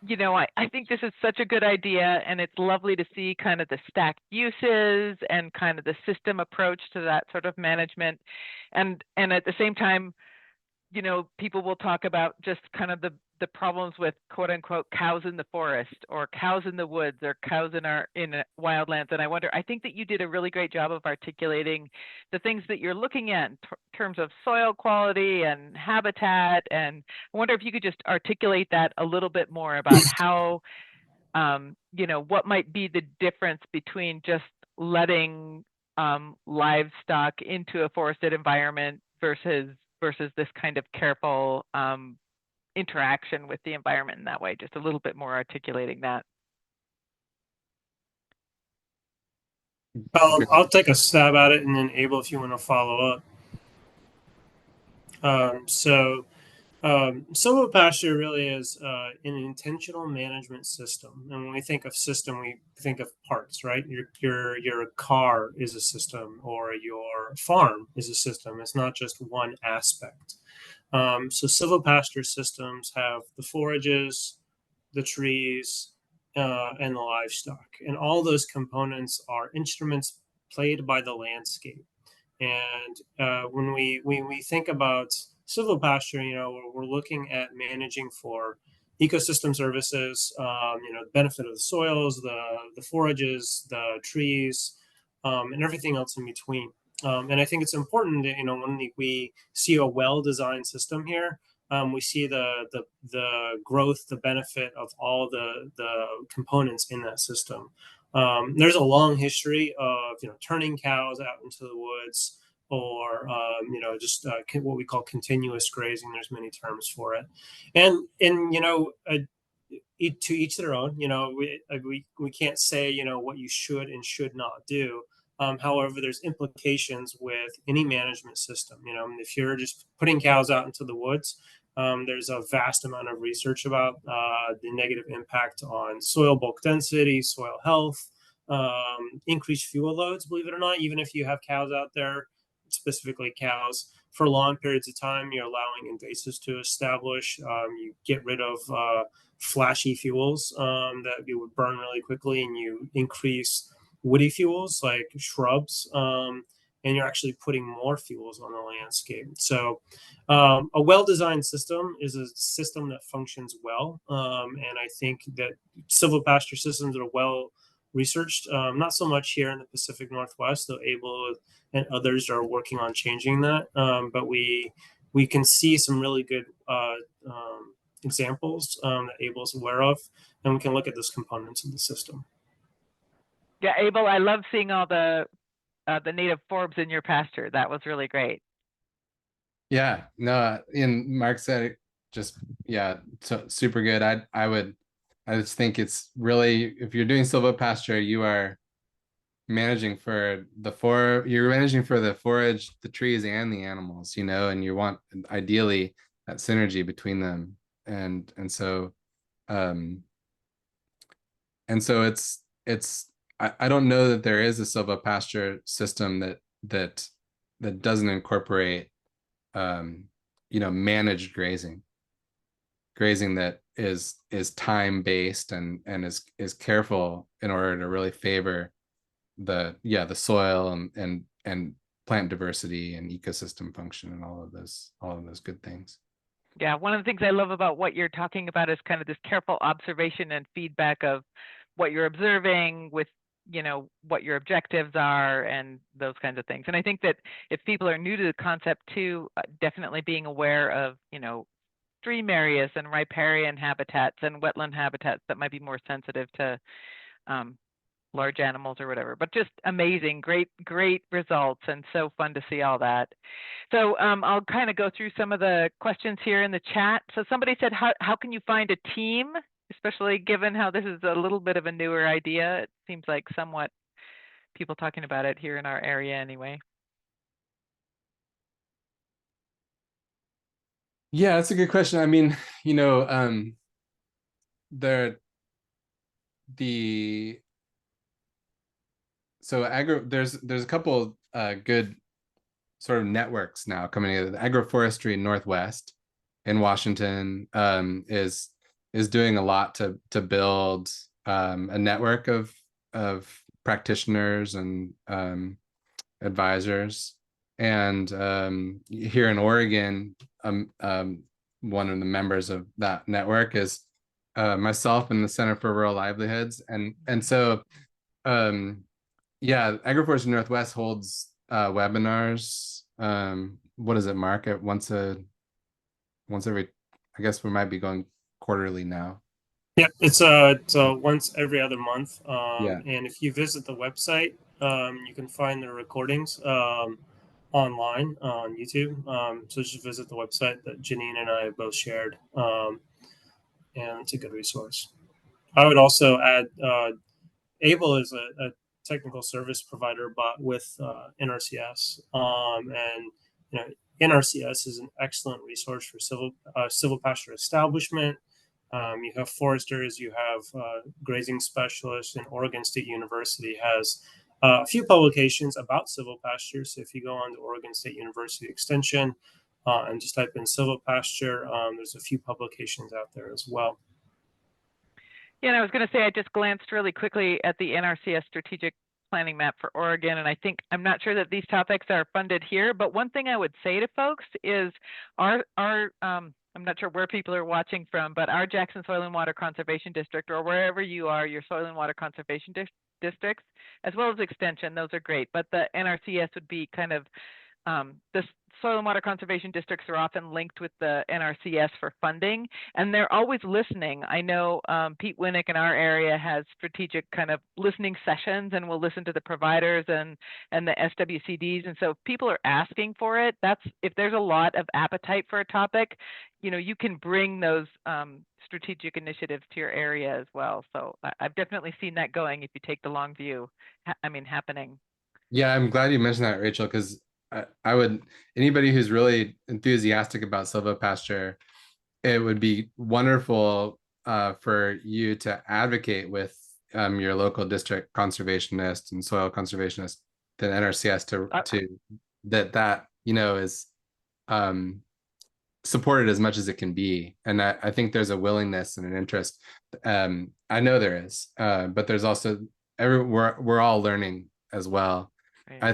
I think this is such a good idea, and it's lovely to see kind of the stacked uses and kind of the system approach to that sort of management. And at the same time, people will talk about just kind of the problems with quote unquote cows in the forest or cows in the woods or cows in wildlands. And I think that you did a really great job of articulating the things that you're looking at in terms of soil quality and habitat. And I wonder if you could just articulate that a little bit more about how, what might be the difference between just letting livestock into a forested environment versus this kind of careful interaction with the environment in that way. Just a little bit more articulating that. I'll take a stab at it, and then Abel, if you want to follow up. Silvopasture really is an intentional management system, and when we think of system, we think of parts, right? Your car is a system, or your farm is a system. It's not just one aspect. So silvopasture systems have the forages, the trees, and the livestock, and all those components are instruments played by the landscape. And when we think about silvopasture, we're looking at managing for ecosystem services, the benefit of the soils, the forages, the trees, and everything else in between. And I think it's important that, when we see a well-designed system here, we see the growth, the benefit of all the components in that system. There's a long history of turning cows out into the woods, or just what we call continuous grazing. There's many terms for it, and to each their own. We can't say what you should and should not do. However, there's implications with any management system. If you're just putting cows out into the woods, there's a vast amount of research about the negative impact on soil bulk density, soil health, increased fuel loads, believe it or not. Even if you have cows out there, specifically cows, for long periods of time, you're allowing invasives to establish. You get rid of flashy fuels that you would burn really quickly, and you increase woody fuels like shrubs, and you're actually putting more fuels on the landscape. So a well-designed system is a system that functions well, and I think that silvopasture systems are well researched, not so much here in the Pacific Northwest, though Abel and others are working on changing that, but we can see some really good examples that Abel's aware of, and we can look at those components of the system. Yeah, Abel, I love seeing all the native forbs in your pasture. That was really great. Yeah, no, and Mark said it just, so super good. I just think it's really, if you're doing silvopasture, you are managing for you're managing for the forage, the trees, and the animals, and you want ideally that synergy between them. And so it's I don't know that there is a silvopasture system that doesn't incorporate managed grazing that is time based and is careful in order to really favor the soil and plant diversity and ecosystem function and all of those good things. Yeah, one of the things I love about what you're talking about is kind of this careful observation and feedback of what you're observing with, what your objectives are and those kinds of things. And I think that if people are new to the concept too, definitely being aware of, stream areas and riparian habitats and wetland habitats that might be more sensitive to large animals or whatever. But just amazing, great results, and so fun to see all that. So I'll kind of go through some of the questions here in the chat. So somebody said, how can you find a team, especially given how this is a little bit of a newer idea? It seems like somewhat people talking about it here in our area anyway. Yeah, that's a good question. I mean, there's a couple good sort of networks now coming in. The Agroforestry Northwest in Washington is is doing a lot to build a network of practitioners and advisors. And here in Oregon, one of the members of that network is myself and the Center for Rural Livelihoods, and so yeah, Agroforestry Northwest holds webinars. What does it mark it once every? I guess we might be going quarterly now. Yeah, it's once every other month. Yeah. And if you visit the website, you can find the recordings online on YouTube. So just visit the website that Janine and I both shared, and it's a good resource. I would also add Abel is a technical service provider, but with NRCS, and you know NRCS is an excellent resource for silvopasture establishment. You have foresters, you have grazing specialists, and Oregon State University has a few publications about silvopasture. So if you go on to Oregon State University Extension and just type in silvopasture, there's a few publications out there as well. Yeah, and I was going to say, I just glanced really quickly at the NRCS strategic planning map for Oregon, and I think, I'm not sure that these topics are funded here, but one thing I would say to folks is our I'm not sure where people are watching from, but our Jackson Soil and Water Conservation District, or wherever you are, your soil and water conservation districts, as well as extension, those are great. But the NRCS would be kind of, the soil and water conservation districts are often linked with the NRCS for funding, and they're always listening. I know Pete Winnick in our area has strategic kind of listening sessions, and we'll listen to the providers and the SWCDs. And so if people are asking for it, if there's a lot of appetite for a topic, you can bring those strategic initiatives to your area as well. So I've definitely seen that going if you take the long view, happening. Yeah, I'm glad you mentioned that, Rachel, because I would, anybody who's really enthusiastic about silvopasture, it would be wonderful for you to advocate with your local district conservationist and soil conservationist, the NRCS, to that is supported as much as it can be. And I think there's a willingness and an interest. I know there is, but there's also we're all learning as well. Right.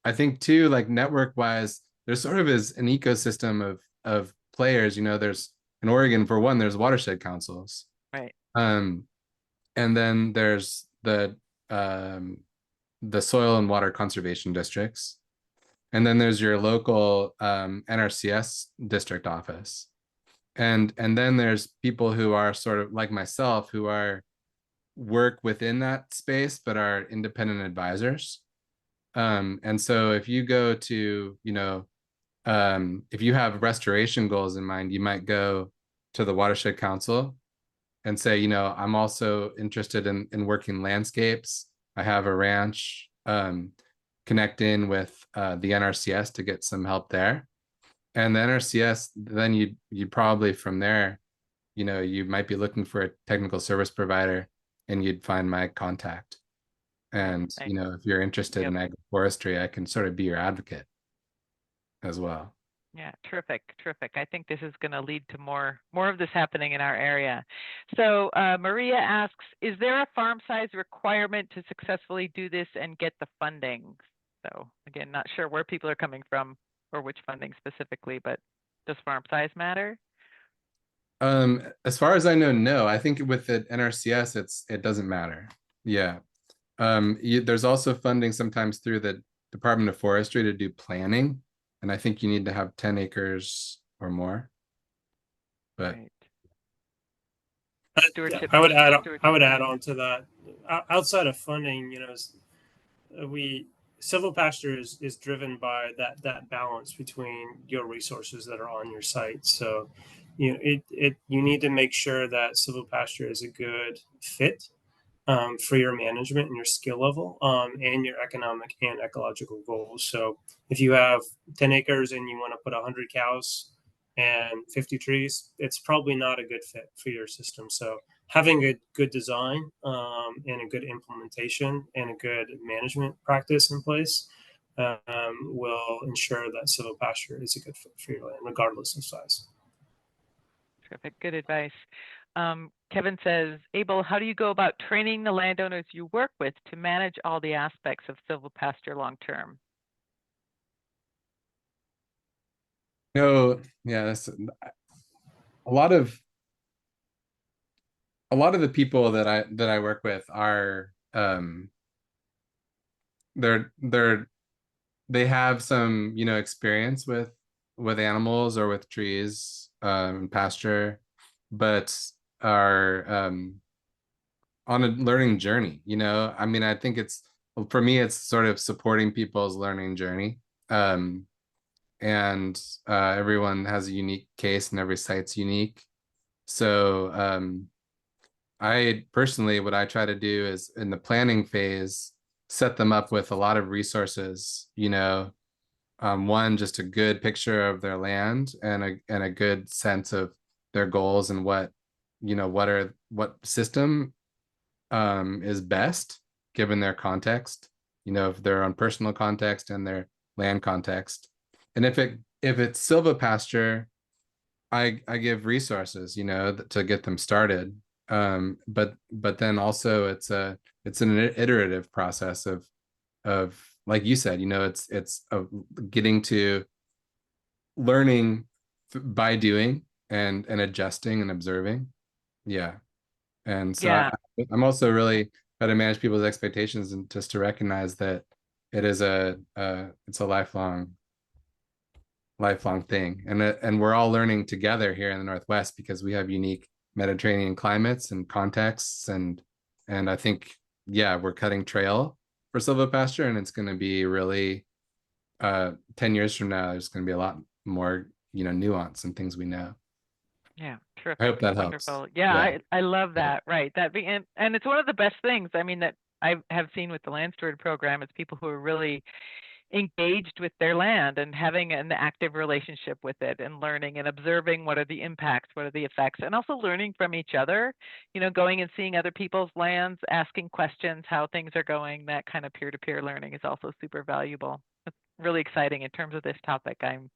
I think too, like network wise, there sort of is an ecosystem of players. There's in Oregon, for one, there's watershed councils. Right. And then there's the soil and water conservation districts. And then there's your local NRCS district office. And then there's people who are sort of like myself, who work within that space, but are independent advisors. And so if you go to, if you have restoration goals in mind, you might go to the Watershed Council and say, I'm also interested in working landscapes. I have a ranch, connect in with the NRCS to get some help there. And the NRCS, then you'd probably from there, you might be looking for a technical service provider, and you'd find my contact. And, if you're interested in agroforestry, I can sort of be your advocate as well. Yeah, terrific. I think this is going to lead to more of this happening in our area. So Maria asks, is there a farm size requirement to successfully do this and get the funding? So again, not sure where people are coming from or which funding specifically, but does farm size matter? As far as I know, no. I think with the NRCS, it doesn't matter. Yeah. There's also funding sometimes through the Department of Forestry to do planning, and I think you need to have 10 acres or more. But right. I would add on to that. Outside of funding, silvopasture is driven by that balance between your resources that are on your site. So, you need to make sure that silvopasture is a good fit for your management and your skill level, and your economic and ecological goals. So if you have 10 acres and you want to put 100 cows and 50 trees, it's probably not a good fit for your system. So having a good design and a good implementation and a good management practice in place will ensure that silvopasture is a good fit for your land, regardless of size. Terrific. Good advice. Kevin says, Abel, how do you go about training the landowners you work with to manage all the aspects of silvopasture long term? No, yeah, that's a lot of the people that I work with are they have some, you know, experience with animals or with trees, pasture, but are on a learning journey, you know. I mean, I think it's, for me, it's sort of supporting people's learning journey. And everyone has a unique case and every site's unique. So I personally, what I try to do is in the planning phase, set them up with a lot of resources, you know. One, just a good picture of their land and a good sense of their goals and what, you know, what system is best given their context, you know, if their own personal context and their land context. And if it's silvopasture, I give resources, you know, to get them started. But then also it's an iterative process of, like you said, you know, it's getting to learning by doing and adjusting and observing. Yeah. And so Yeah. I'm also really trying to manage people's expectations and just to recognize that it is it's a lifelong thing, and we're all learning together here in the Northwest because we have unique Mediterranean climates and contexts, and I think, yeah, we're cutting trail for silvopasture, and it's going to be really 10 years from now, there's going to be a lot more, you know, nuance and things we know. Yeah, I terrific. hope that Wonderful. helps. Yeah, I love that. Right. And it's one of the best things, I mean, that I have seen with the Land Steward program is people who are really engaged with their land and having an active relationship with it and learning and observing what are the impacts, what are the effects, and also learning from each other, you know, going and seeing other people's lands, asking questions, how things are going. That kind of peer-to-peer learning is also super valuable. It's really exciting in terms of this topic. I'm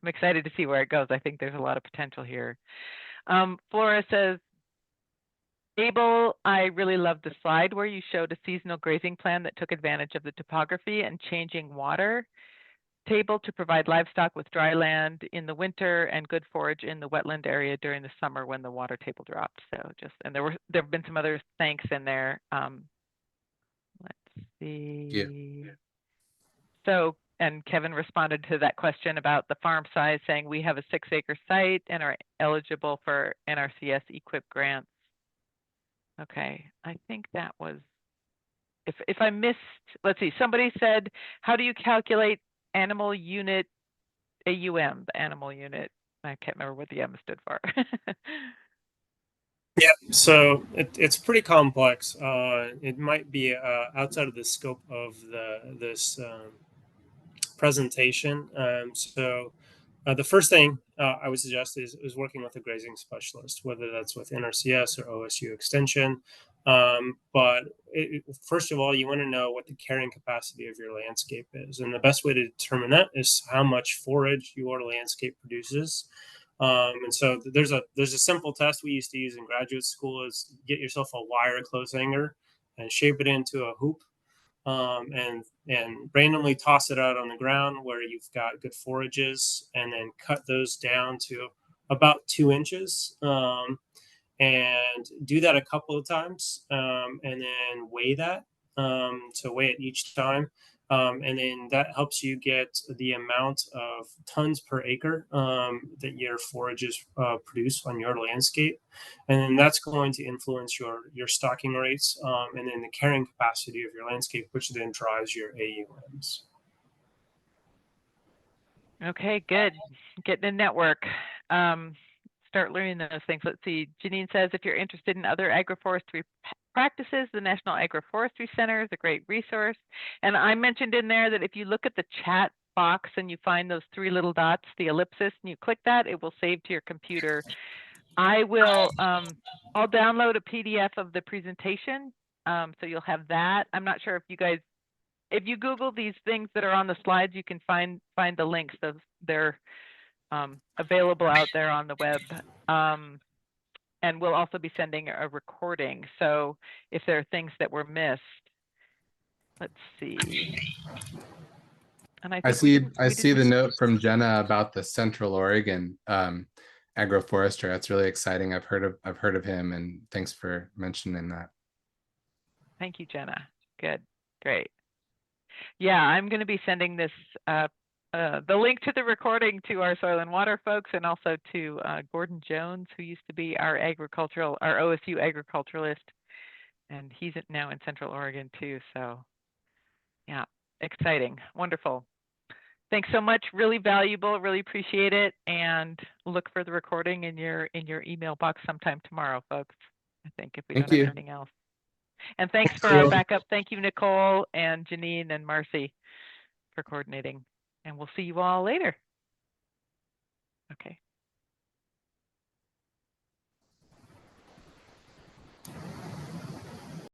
excited to see where it goes. I think there's a lot of potential here. Flora says, Abel, I really loved the slide where you showed a seasonal grazing plan that took advantage of the topography and changing water table to provide livestock with dry land in the winter and good forage in the wetland area during the summer when the water table dropped. So and there have been some other thanks in there. Let's see. Yeah. So, and Kevin responded to that question about the farm size, saying we have a 6-acre site and are eligible for NRCS EQIP grants. Okay, I think that was, if I missed, let's see, somebody said, how do you calculate animal unit AUM, the animal unit? I can't remember what the M stood for. Yeah, so it's pretty complex. It might be outside of the scope of this presentation. The first thing I would suggest is working with a grazing specialist, whether that's with NRCS or OSU Extension. First of all, you want to know what the carrying capacity of your landscape is. And the best way to determine that is how much forage your landscape produces. And so there's a simple test we used to use in graduate school is get yourself a wire clothes hanger and shape it into a hoop, and randomly toss it out on the ground where you've got good forages, and then cut those down to about 2 inches, and do that a couple of times, and then weigh that. So weigh it each time. And then that helps you get the amount of tons per acre that your forages produce on your landscape, and then that's going to influence your stocking rates, and then the carrying capacity of your landscape, which then drives your AUMs. Okay, good. Getting a network. Start learning those things. Let's see. Janine says, if you're interested in other agroforestry practices, the National Agroforestry Center is a great resource. And I mentioned in there that if you look at the chat box and you find those 3 little dots, the ellipsis, and you click that, it will save to your computer. I will, I'll download a PDF of the presentation. So you'll have that. I'm not sure if you guys, if you Google these things that are on the slides, you can find the links. They're available out there on the web. And we'll also be sending a recording. So if there are things that were missed, let's see. And I I think we see. didn't. I We see the didn't. note from Jenna about the Central Oregon agroforester. That's really exciting. I've heard of him, and thanks for mentioning that. Thank you, Jenna. Good, great. Yeah, I'm going to be sending this the link to the recording to our soil and water folks, and also to Gordon Jones, who used to be our OSU agriculturalist, and he's now in Central Oregon too. So, yeah, exciting, wonderful. Thanks so much. Really valuable. Really appreciate it. And look for the recording in your email box sometime tomorrow, folks. I think if we Thank don't have you. anything else. And thanks for our backup. Thank you, Nicole and Janine and Marcy, for coordinating. And we'll see you all later. Okay.